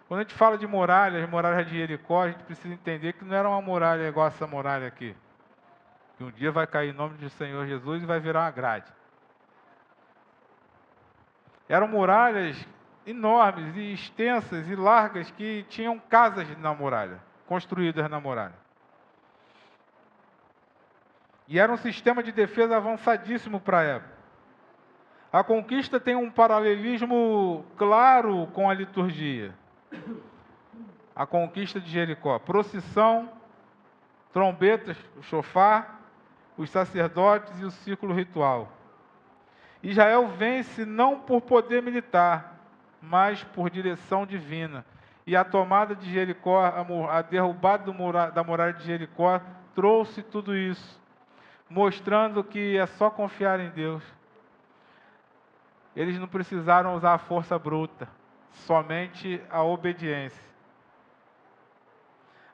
Quando a gente fala de muralhas de Jericó, a gente precisa entender que não era uma muralha igual essa muralha aqui. Que um dia vai cair em nome do Senhor Jesus e vai virar uma grade. Eram muralhas enormes e extensas e largas que tinham casas na muralha, construídas na muralha. E era um sistema de defesa avançadíssimo para a época. A conquista tem um paralelismo claro com a liturgia. A conquista de Jericó. Procissão, trombetas, o chofar, os sacerdotes e o círculo ritual. Israel vence não por poder militar, mas por direção divina. E a tomada de Jericó, a derrubada da muralha de Jericó, trouxe tudo isso, mostrando que é só confiar em Deus. Eles não precisaram usar a força bruta, somente a obediência.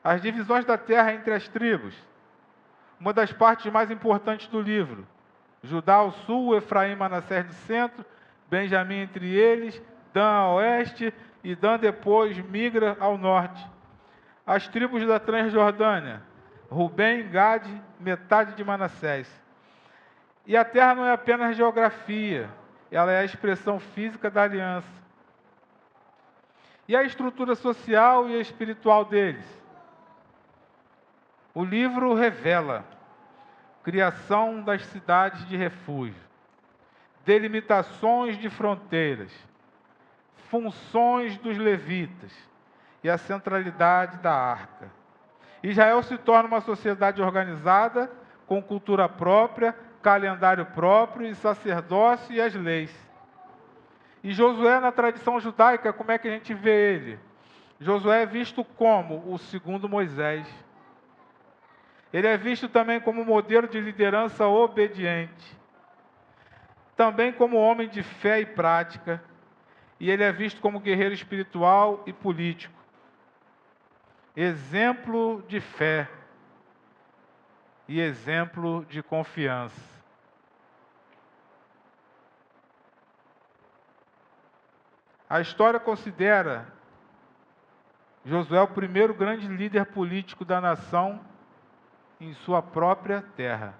As divisões da terra entre as tribos, uma das partes mais importantes do livro. Judá ao sul, Efraim e Manassés no centro, Benjamim entre eles, Dan a oeste e Dan depois migra ao norte. As tribos da Transjordânia, Rubem, Gade, metade de Manassés. E a terra não é apenas geografia, ela é a expressão física da aliança. E a estrutura social e espiritual deles? O livro revela criação das cidades de refúgio, delimitações de fronteiras, funções dos levitas e a centralidade da arca. Israel se torna uma sociedade organizada, com cultura própria, calendário próprio e sacerdócio e as leis. E Josué, na tradição judaica, como é que a gente vê ele? Josué é visto como o segundo Moisés. Ele é visto também como modelo de liderança obediente. Também como homem de fé e prática. E ele é visto como guerreiro espiritual e político. Exemplo de fé e exemplo de confiança. A história considera Josué o primeiro grande líder político da nação em sua própria terra.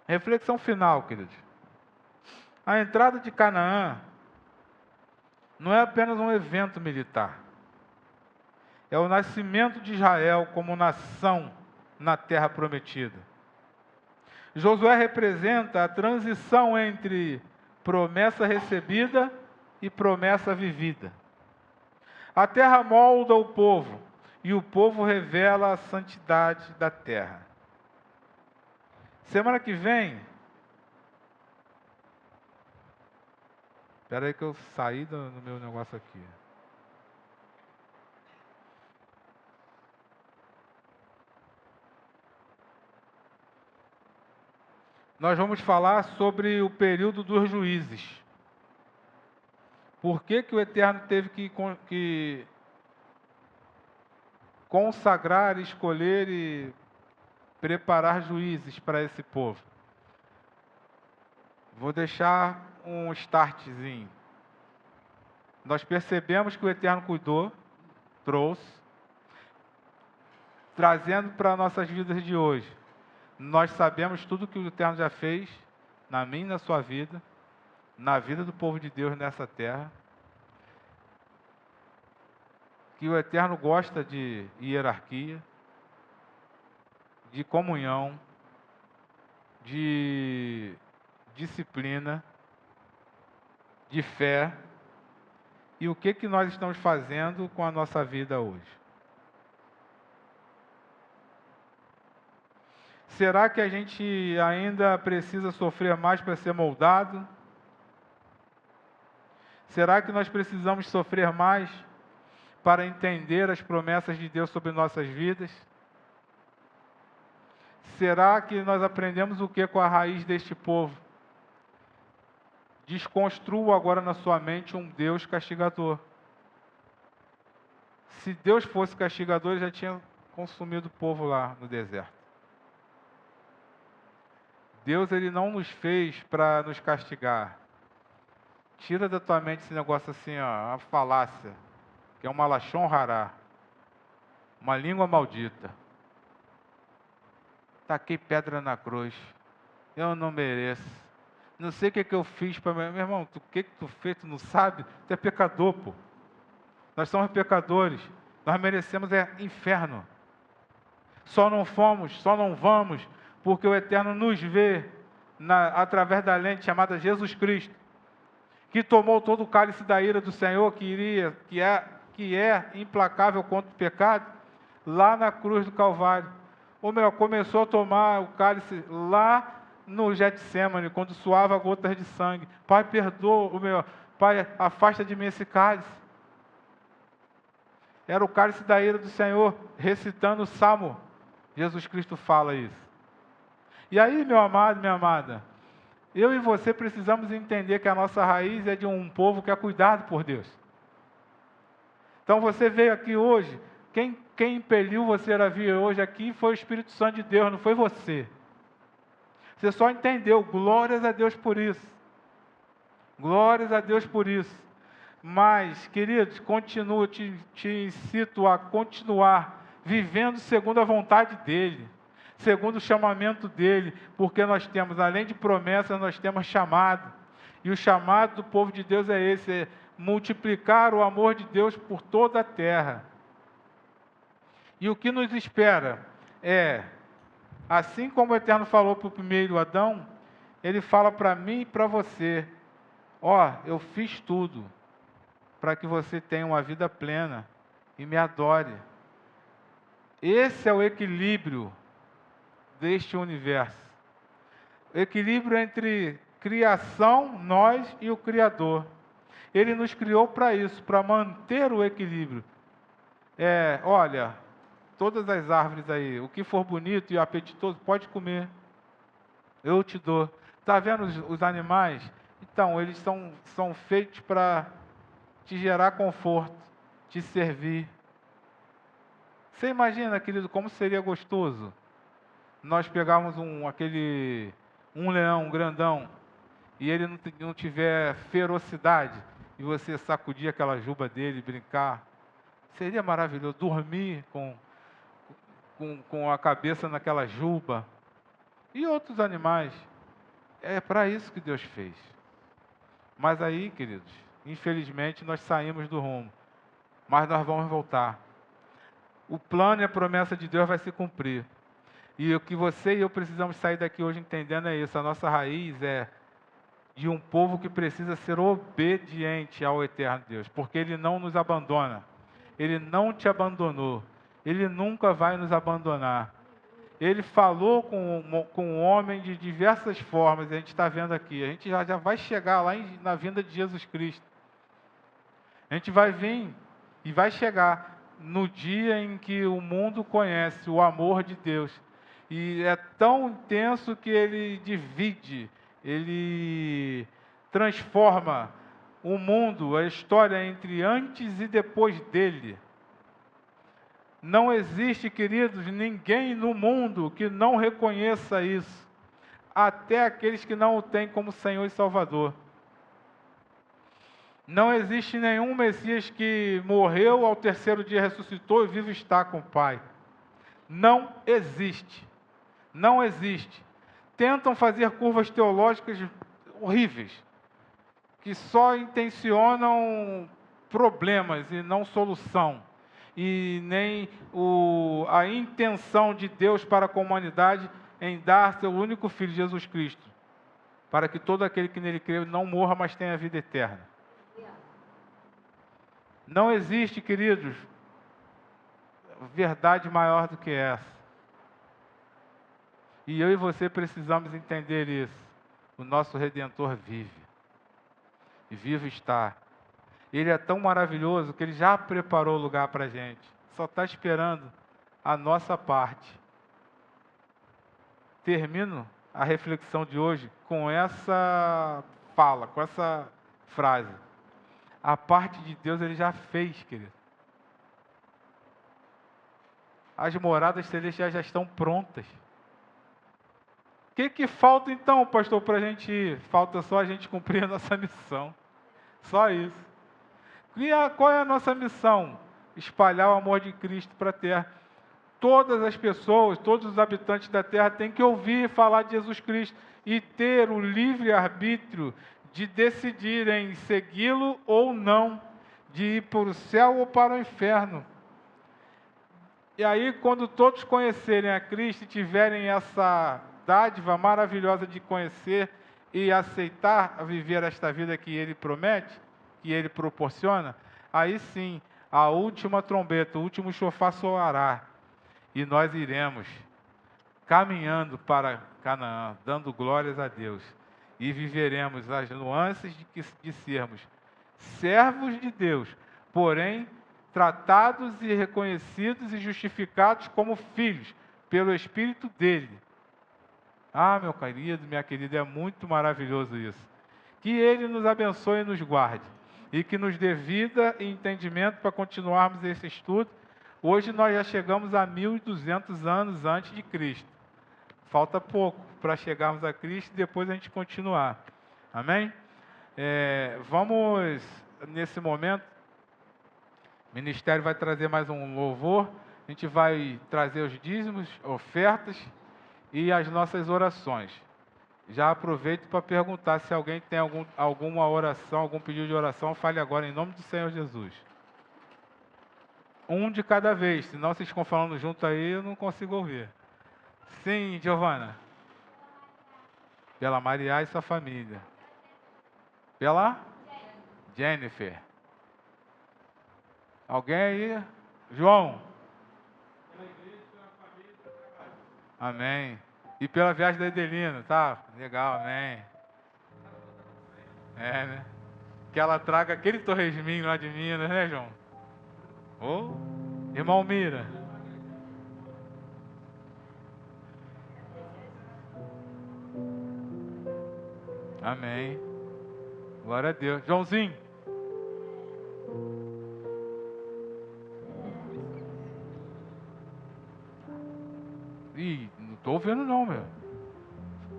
Reflexão final, queridos. A entrada de Canaã não é apenas um evento militar. É o nascimento de Israel como nação na terra prometida. Josué representa a transição entre promessa recebida e promessa vivida. A terra molda o povo e o povo revela a santidade da terra. Semana que vem... Espera aí que eu saí do meu negócio aqui. Nós vamos falar sobre o período dos juízes. Por que o Eterno teve que consagrar, escolher e preparar juízes para esse povo? Vou deixar um startzinho. Nós percebemos que o Eterno cuidou, trouxe, trazendo para nossas vidas de hoje. Nós sabemos tudo que o Eterno já fez, na minha e na sua vida, na vida do povo de Deus nessa terra. que o Eterno gosta de hierarquia, de comunhão, de disciplina, de fé. E o que nós estamos fazendo com a nossa vida hoje? Será que a gente ainda precisa sofrer mais para ser moldado? Será que nós precisamos sofrer mais para entender as promessas de Deus sobre nossas vidas? Será que nós aprendemos o que com a raiz deste povo? Desconstrua agora na sua mente um Deus castigador. Se Deus fosse castigador, ele já tinha consumido o povo lá no deserto. Deus, ele não nos fez para nos castigar. Tira da tua mente esse negócio assim, ó, a falácia, que é uma lashon hará, uma língua maldita. Taquei pedra na cruz, eu não mereço. Não sei o que eu fiz para meu irmão, o que tu fez, tu não sabe? Tu é pecador, pô. Nós somos pecadores, nós merecemos inferno. Só não vamos, porque o Eterno nos vê através da lente chamada Jesus Cristo, que tomou todo o cálice da ira do Senhor, que é implacável contra o pecado, lá na cruz do Calvário. Ou melhor, começou a tomar o cálice lá no Getsêmani, quando suava gotas de sangue. Pai, perdoa, Pai, afasta de mim esse cálice. Era o cálice da ira do Senhor, recitando o Salmo. Jesus Cristo fala isso. E aí, meu amado, minha amada, eu e você precisamos entender que a nossa raiz é de um povo que é cuidado por Deus. Então você veio aqui hoje, quem impeliu você a vir hoje aqui foi o Espírito Santo de Deus, não foi você. Você só entendeu, glórias a Deus por isso. Glórias a Deus por isso. Mas, queridos, te incito a continuar vivendo segundo a vontade dEle, segundo o chamamento dEle, porque nós temos, além de promessas, nós temos chamado. E o chamado do povo de Deus é esse, é multiplicar o amor de Deus por toda a terra. E o que nos espera é, assim como o Eterno falou para o primeiro Adão, Ele fala para mim e para você, eu fiz tudo para que você tenha uma vida plena e me adore. Esse é o equilíbrio deste universo. Equilíbrio entre criação, nós e o Criador. Ele nos criou para isso, para manter o equilíbrio. Todas as árvores aí, o que for bonito e apetitoso, pode comer. Eu te dou. Está vendo os animais? Então, eles são feitos para te gerar conforto, te servir. Você imagina, querido, como seria gostoso nós pegarmos um leão grandão e ele não tiver ferocidade e você sacudir aquela juba dele, brincar. Seria maravilhoso dormir com a cabeça naquela juba. E outros animais. É para isso que Deus fez. Mas aí, queridos, infelizmente nós saímos do rumo. Mas nós vamos voltar. O plano e a promessa de Deus vai se cumprir. E o que você e eu precisamos sair daqui hoje entendendo é isso. A nossa raiz é de um povo que precisa ser obediente ao Eterno Deus. Porque Ele não nos abandona. Ele não te abandonou. Ele nunca vai nos abandonar. Ele falou com o homem de diversas formas. A gente está vendo aqui. A gente já vai chegar lá na vinda de Jesus Cristo. A gente vai vir e vai chegar no dia em que o mundo conhece o amor de Deus. E é tão intenso que ele divide, ele transforma o mundo, a história entre antes e depois dele. Não existe, queridos, ninguém no mundo que não reconheça isso, até aqueles que não o têm como Senhor e Salvador. Não existe nenhum Messias que morreu, ao terceiro dia ressuscitou e vivo está com o Pai. Não existe. Não existe. Tentam fazer curvas teológicas horríveis, que só intencionam problemas e não solução. e nem a intenção de Deus para com a humanidade em dar seu único Filho, Jesus Cristo, para que todo aquele que nele crê não morra, mas tenha vida eterna. Não existe, queridos, verdade maior do que essa. E eu e você precisamos entender isso. O nosso Redentor vive. E vivo está. Ele é tão maravilhoso que Ele já preparou o lugar para a gente. Só está esperando a nossa parte. Termino a reflexão de hoje com essa fala, com essa frase. A parte de Deus Ele já fez, querido. As moradas celestiais já estão prontas. O que falta então, pastor, para a gente ir? Falta só a gente cumprir a nossa missão. Só isso. Qual é a nossa missão? Espalhar o amor de Cristo para a terra. Todas as pessoas, todos os habitantes da terra têm que ouvir falar de Jesus Cristo e ter o livre arbítrio de decidir em segui-lo ou não, de ir para o céu ou para o inferno. E aí, quando todos conhecerem a Cristo e tiverem essa dádiva maravilhosa de conhecer e aceitar viver esta vida que Ele promete, que Ele proporciona, aí sim, a última trombeta, o último chofar soará, e nós iremos caminhando para Canaã, dando glórias a Deus, e viveremos as nuances de sermos servos de Deus, porém tratados e reconhecidos e justificados como filhos pelo Espírito dele. Ah, meu querido, minha querida, é muito maravilhoso isso. Que Ele nos abençoe e nos guarde, e que nos dê vida e entendimento para continuarmos esse estudo. Hoje nós já chegamos a 1200 anos antes de Cristo. Falta pouco para chegarmos a Cristo e depois a gente continuar. Amém? Vamos, nesse momento, o ministério vai trazer mais um louvor. A gente vai trazer os dízimos, ofertas e as nossas orações. Já aproveito para perguntar se alguém tem alguma oração, algum pedido de oração, fale agora em nome do Senhor Jesus. Um de cada vez, senão vocês ficam falando junto aí, eu não consigo ouvir. Sim, Giovana. Pela Maria e sua família. Pela? Jennifer. Alguém aí? João. Amém. E pela viagem da Edelina, tá? Legal, amém. Né? Que ela traga aquele torresminho lá de Minas, né, João? Irmão Mira. Amém. Glória a Deus. Joãozinho. Ih, não estou ouvindo não, meu.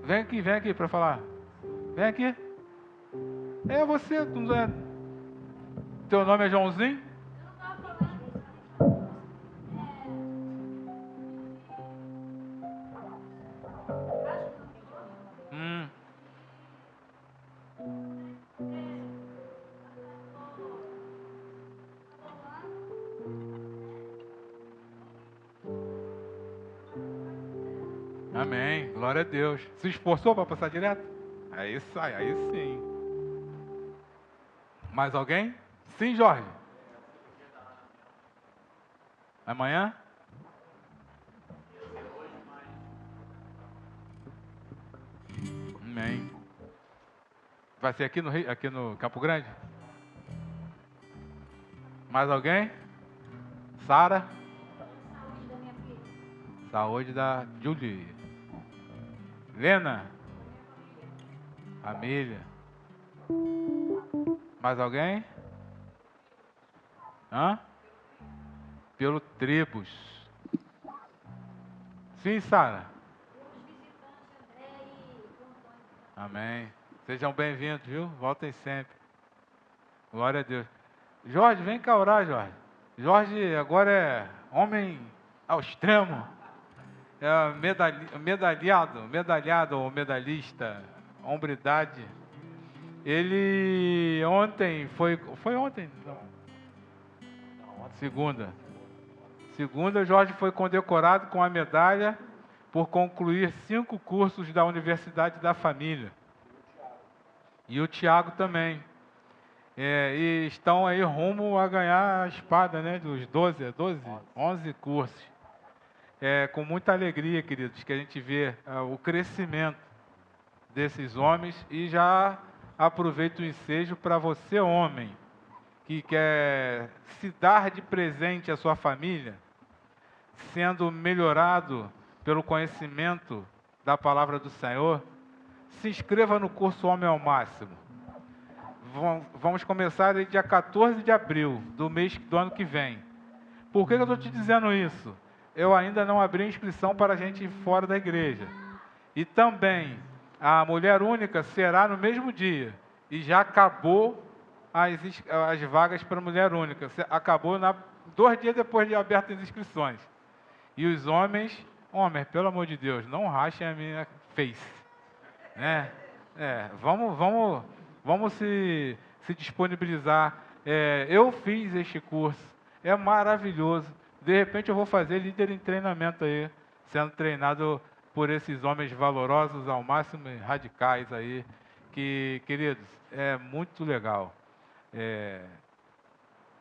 Vem aqui para falar. Vem aqui. É você, tu não é... Teu nome é Joãozinho? Amém, glória a Deus. Se esforçou para passar direto? Aí sai, aí sim. Mais alguém? Sim, Jorge. Amanhã? Amém. Vai ser aqui no Rio, aqui no Campo Grande? Mais alguém? Sara? Saúde da Julie. Lena? Família. Mais alguém? Pelo Tribos. Sim, Sara. Amém. Sejam bem-vindos, viu? Voltem sempre. Glória a Deus. Jorge, vem cá orar, Jorge. Jorge agora é homem ao extremo. É medalhado ou medalhista, hombridade. Ele ontem, foi ontem? Não. Segunda. Segunda, Jorge foi condecorado com a medalha por concluir 5 cursos da Universidade da Família. E o Tiago também. E estão aí rumo a ganhar a espada, né? Dos 11 cursos. Com muita alegria, queridos, que a gente vê o crescimento desses homens. E já aproveito o ensejo para você, homem, que quer se dar de presente à sua família, sendo melhorado pelo conhecimento da palavra do Senhor, se inscreva no curso Homem ao Máximo. Vamos começar aí dia 14 de abril do ano que vem. Por que eu estou te dizendo isso? Eu ainda não abri inscrição para a gente fora da igreja. E também, a mulher única será no mesmo dia. E já acabou as vagas para mulher única. Acabou 2 dias depois de abertas as inscrições. E os homens, pelo amor de Deus, não rachem a minha face. Né? Vamos se disponibilizar. Eu fiz este curso, é maravilhoso. De repente eu vou fazer líder em treinamento aí, sendo treinado por esses homens valorosos ao máximo e radicais aí, que, queridos, é muito legal.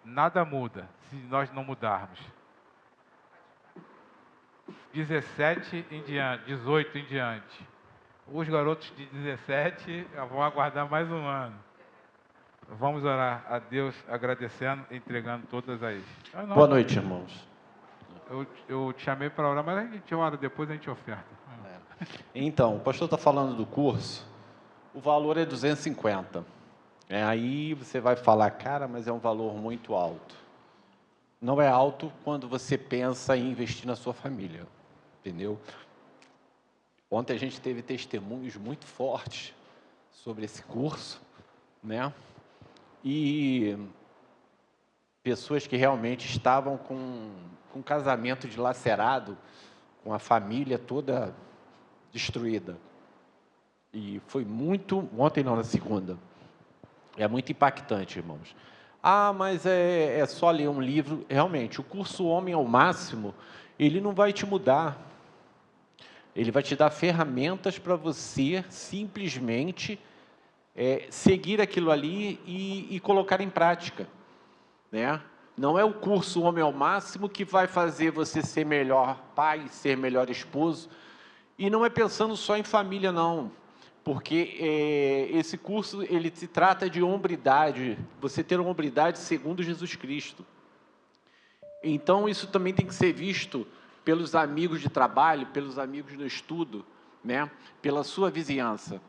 Nada muda se nós não mudarmos. 17 em diante, 18 em diante. Os garotos de 17 vão aguardar mais um ano. Vamos orar a Deus agradecendo, entregando todas as... Boa noite, irmãos. Eu te chamei para orar, mas a gente ora, depois a gente oferta. Então, o pastor está falando do curso, o valor é 250. Aí você vai falar, cara, mas é um valor muito alto. Não é alto quando você pensa em investir na sua família, entendeu? Ontem a gente teve testemunhos muito fortes sobre esse curso, né? E pessoas que realmente estavam com um casamento dilacerado, com a família toda destruída. E foi muito... Ontem não, na segunda. É muito impactante, irmãos. Mas é só ler um livro. Realmente, o curso Homem ao Máximo, ele não vai te mudar. Ele vai te dar ferramentas para você simplesmente seguir aquilo ali e colocar em prática, né? Não é o curso Homem ao Máximo que vai fazer você ser melhor pai, ser melhor esposo. E não é pensando só em família, não. Porque esse curso, ele se trata de hombridade. Você ter uma hombridade segundo Jesus Cristo. Então, isso também tem que ser visto pelos amigos de trabalho, pelos amigos do estudo, né? Pela sua vizinhança.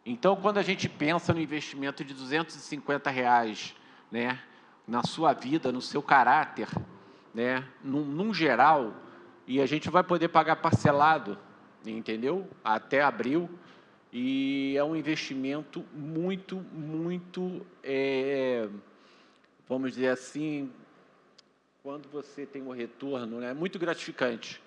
Então, quando a gente pensa no investimento de R$250, né? Na sua vida, no seu caráter, né? Num geral, e a gente vai poder pagar parcelado, entendeu? Até abril, e é um investimento muito, vamos dizer assim, quando você tem um retorno, né? Muito gratificante,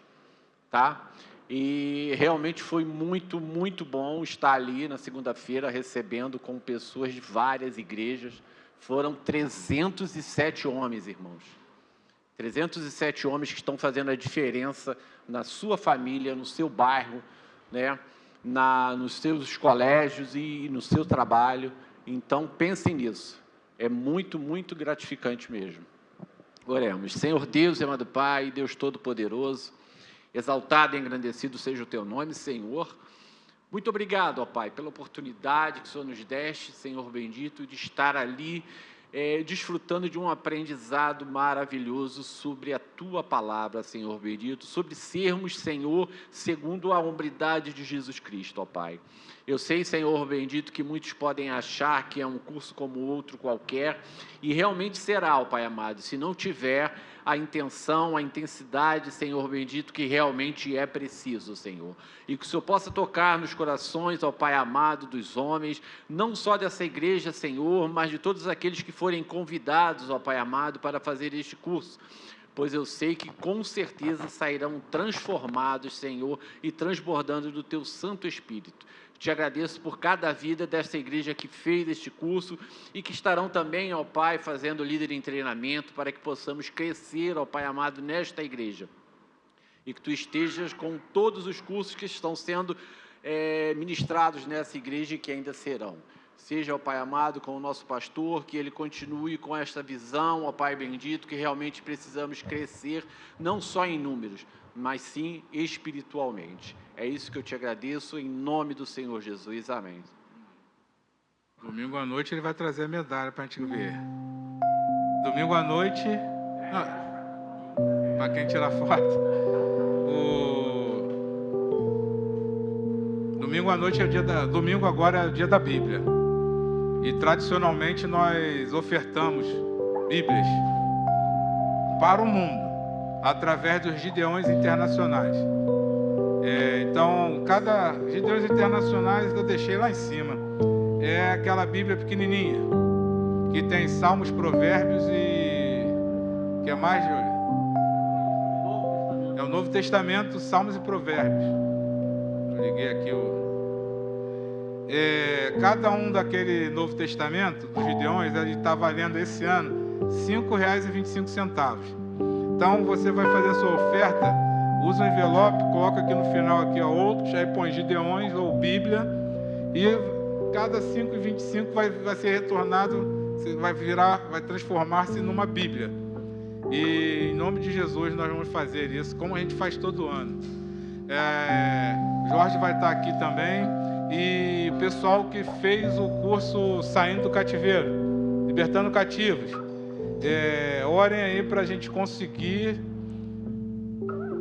tá? E realmente foi muito bom estar ali na segunda-feira recebendo com pessoas de várias igrejas. Foram 307 homens, irmãos. 307 homens que estão fazendo a diferença na sua família, no seu bairro, né? Nos seus colégios e no seu trabalho. Então, pensem nisso. É muito gratificante mesmo. Oremos. Senhor Deus, amado Pai, Deus Todo-Poderoso, exaltado e engrandecido seja o Teu nome, Senhor. Muito obrigado, ó Pai, pela oportunidade que o Senhor nos deste, Senhor bendito, de estar ali, desfrutando de um aprendizado maravilhoso sobre a Tua palavra, Senhor bendito, sobre sermos, Senhor, segundo a hombridade de Jesus Cristo, ó Pai. Eu sei, Senhor bendito, que muitos podem achar que é um curso como outro qualquer, e realmente será, ó Pai amado, se não tiver a intenção, a intensidade, Senhor bendito, que realmente é preciso, Senhor. E que o Senhor possa tocar nos corações, ó Pai amado, dos homens, não só dessa igreja, Senhor, mas de todos aqueles que forem convidados, ó Pai amado, para fazer este curso. pois eu sei que com certeza sairão transformados, Senhor, e transbordando do Teu Santo Espírito. Te agradeço por cada vida desta igreja que fez este curso e que estarão também, ó Pai, fazendo líder em treinamento para que possamos crescer, ó Pai amado, nesta igreja. E que Tu estejas com todos os cursos que estão sendo ministrados nessa igreja e que ainda serão. Seja, ó Pai amado, com o nosso pastor, que ele continue com esta visão, ó Pai bendito, que realmente precisamos crescer, não só em números, mas sim espiritualmente. É isso que eu te agradeço, em nome do Senhor Jesus. Amém. Domingo à noite ele vai trazer a medalha para a gente ver. Domingo à noite... Para quem tirar foto. Domingo à noite é o dia da... Domingo agora é o dia da Bíblia. E tradicionalmente nós ofertamos Bíblias para o mundo, através dos Gideões Internacionais. Então, cada Gideões Internacionais eu deixei lá em cima. É aquela Bíblia pequenininha, que tem Salmos, Provérbios e... que é mais, Júlia? É o Novo Testamento, Salmos e Provérbios. Eu liguei aqui cada um daquele Novo Testamento, dos Gideões, ele está valendo esse ano R$ 5,25. Então, você vai fazer a sua oferta, usa o envelope, coloca aqui no final, aqui, ó, outros, aí põe Gideões ou Bíblia, e cada 5,25 vai ser retornado, vai transformar-se numa Bíblia. E em nome de Jesus nós vamos fazer isso, como a gente faz todo ano. Jorge vai estar aqui também, e o pessoal que fez o curso Saindo do Cativeiro, Libertando Cativos, orem aí para a gente conseguir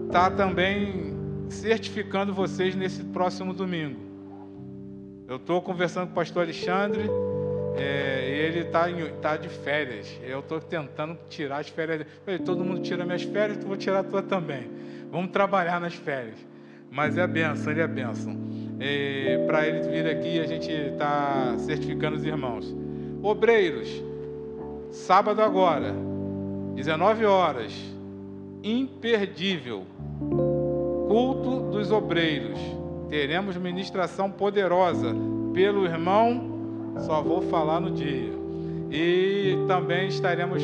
estar também certificando vocês nesse próximo domingo. Eu estou conversando com o pastor Alexandre, ele está de férias. Eu estou tentando tirar as férias dele. Todo mundo tira minhas férias, eu vou tirar a tua também. Vamos trabalhar nas férias. Mas é bênção, ele é bênção. Para ele vir aqui, a gente está certificando os irmãos. Obreiros, sábado agora, 19 horas, imperdível, culto dos obreiros. Teremos ministração poderosa pelo irmão, só vou falar no dia. E também estaremos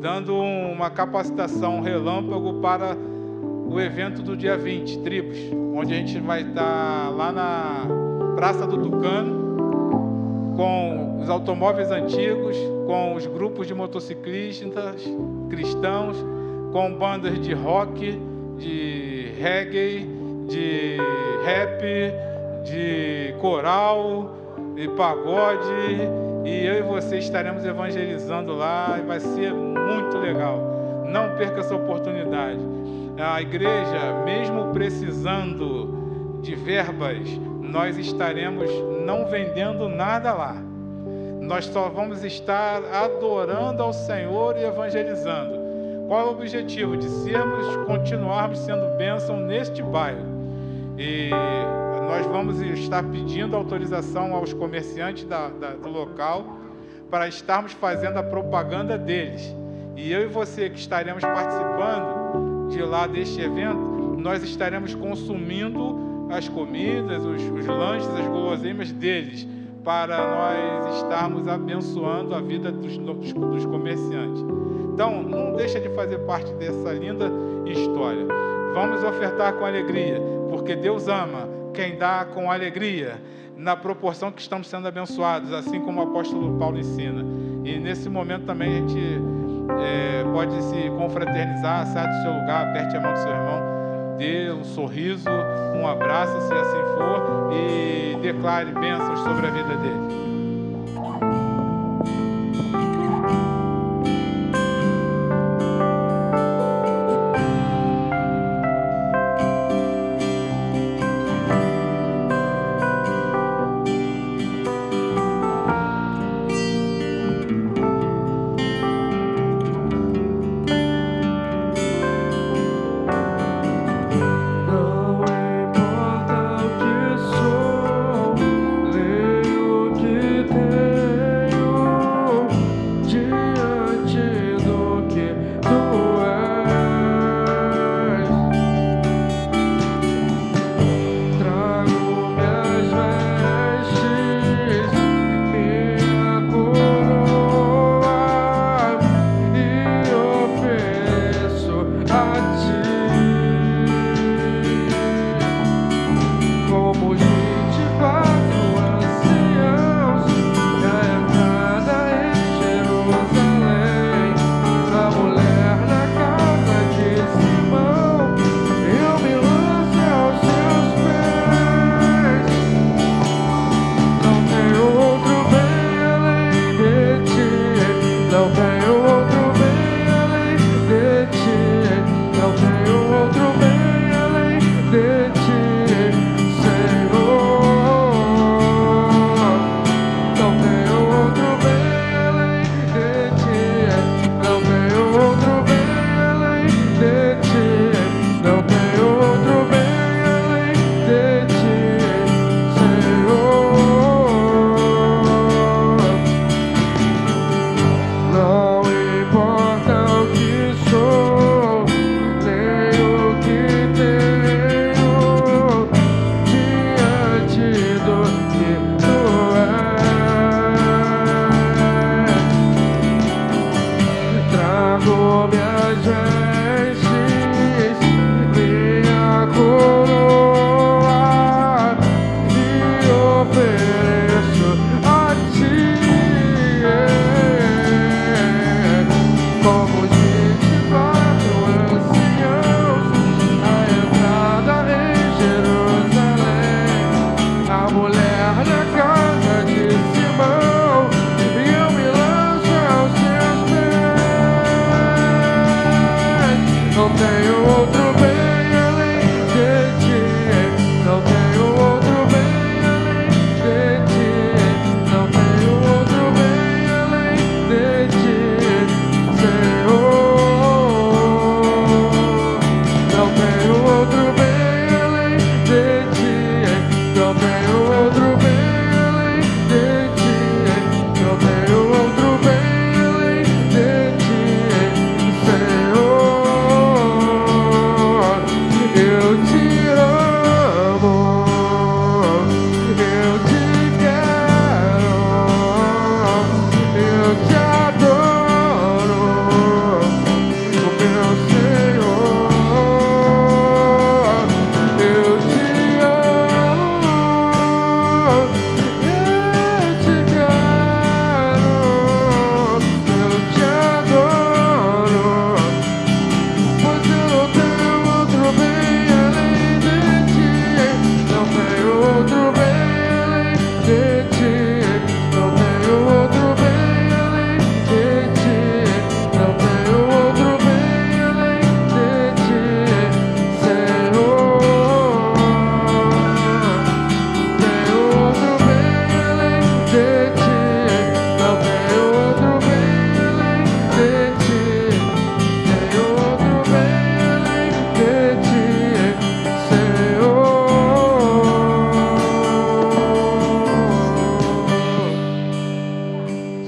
dando uma capacitação relâmpago para o evento do dia 20, Tribos, onde a gente vai estar lá na Praça do Tucano, com os automóveis antigos, com os grupos de motociclistas cristãos, com bandas de rock, de reggae, de rap, de coral, de pagode, e eu e você estaremos evangelizando lá, e vai ser muito legal. Não perca essa oportunidade. A igreja, mesmo precisando de verbas, nós estaremos não vendendo nada lá. Nós só vamos estar adorando ao Senhor e evangelizando. Qual é o objetivo? De continuarmos sendo bênção neste bairro. E nós vamos estar pedindo autorização aos comerciantes do local para estarmos fazendo a propaganda deles. E eu e você que estaremos participando de lá deste evento, nós estaremos consumindo as comidas, os lanches, as guloseimas deles, para nós estarmos abençoando a vida dos comerciantes. Então, não deixa de fazer parte dessa linda história. Vamos ofertar com alegria, porque Deus ama quem dá com alegria, na proporção que estamos sendo abençoados, assim como o apóstolo Paulo ensina. E nesse momento também a gente pode se confraternizar, sai do seu lugar, aperte a mão do seu irmão, dê um sorriso, um abraço, se assim for, e declare bênçãos sobre a vida dele. Não importa o que sou, leio o que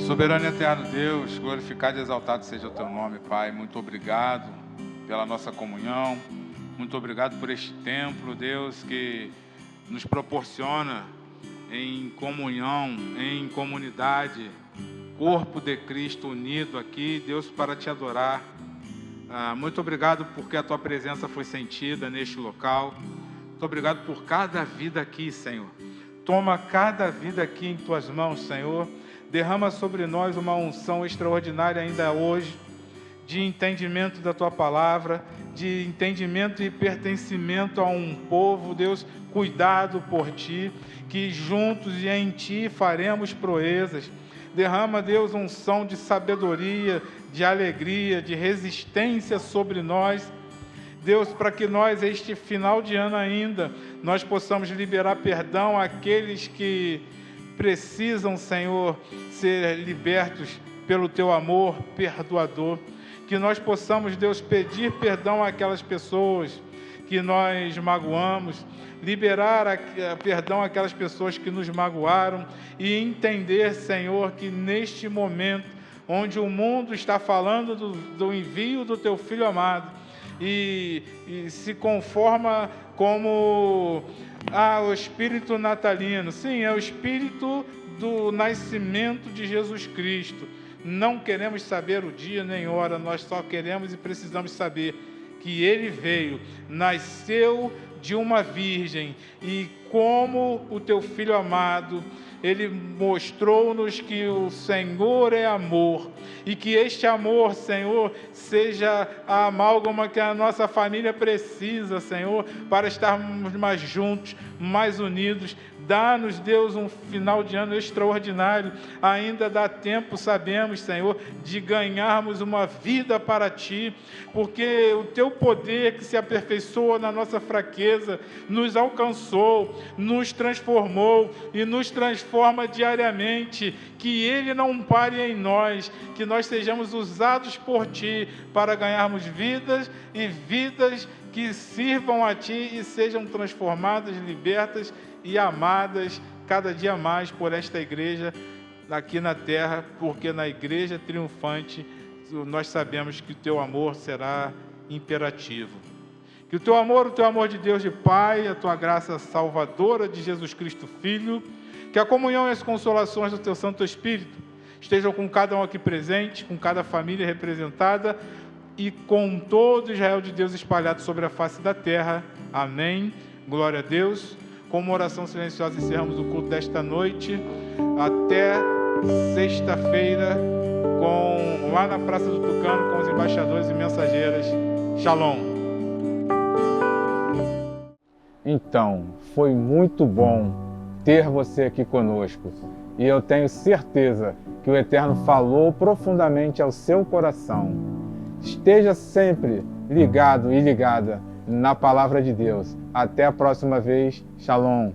Soberano e eterno Deus, glorificado e exaltado seja o teu nome, Pai. Muito obrigado pela nossa comunhão. Muito obrigado por este templo, Deus, que nos proporciona em comunhão, em comunidade, corpo de Cristo unido aqui, Deus, para te adorar. Muito obrigado porque a tua presença foi sentida neste local. Muito obrigado por cada vida aqui, Senhor. Toma cada vida aqui em tuas mãos, Senhor. Derrama sobre nós uma unção extraordinária ainda hoje, de entendimento da tua palavra, de entendimento e pertencimento a um povo, Deus, cuidado por ti, que juntos e em ti faremos proezas. Derrama, Deus, unção de sabedoria, de alegria, de resistência sobre nós, Deus, para que nós, este final de ano ainda, nós possamos liberar perdão àqueles que precisam, Senhor, ser libertos pelo teu amor perdoador. Que nós possamos, Deus, pedir perdão àquelas pessoas que nós magoamos, liberar perdão àquelas pessoas que nos magoaram e entender, Senhor, que neste momento, onde o mundo está falando do envio do teu Filho amado e se conforma como o espírito natalino. Sim, é o espírito do nascimento de Jesus Cristo. Não queremos saber o dia nem hora, nós só queremos e precisamos saber que Ele veio, nasceu de uma virgem e como o teu Filho amado, Ele mostrou-nos que o Senhor é amor e que este amor, Senhor, seja a amálgama que a nossa família precisa, Senhor, para estarmos mais juntos, mais unidos. Dá-nos, Deus, um final de ano extraordinário. Ainda dá tempo, sabemos, Senhor, de ganharmos uma vida para Ti, porque o Teu poder que se aperfeiçoa na nossa fraqueza nos alcançou, nos transformou e nos transforma diariamente. Que Ele não pare em nós, que nós sejamos usados por Ti para ganharmos vidas e vidas que sirvam a Ti e sejam transformadas, libertas e amadas cada dia mais por esta igreja aqui na terra, porque na igreja triunfante nós sabemos que o Teu amor será imperativo. Que o Teu amor de Deus de Pai, a Tua graça salvadora de Jesus Cristo Filho, que a comunhão e as consolações do Teu Santo Espírito estejam com cada um aqui presente, com cada família representada, e com todo Israel de Deus espalhado sobre a face da terra. Amém. Glória a Deus. Com uma oração silenciosa encerramos o culto desta noite. Até sexta-feira, lá na Praça do Tucano, com os embaixadores e mensageiras. Shalom. Então, foi muito bom ter você aqui conosco. E eu tenho certeza que o Eterno falou profundamente ao seu coração. Esteja sempre ligado e ligada na Palavra de Deus. Até a próxima vez. Shalom.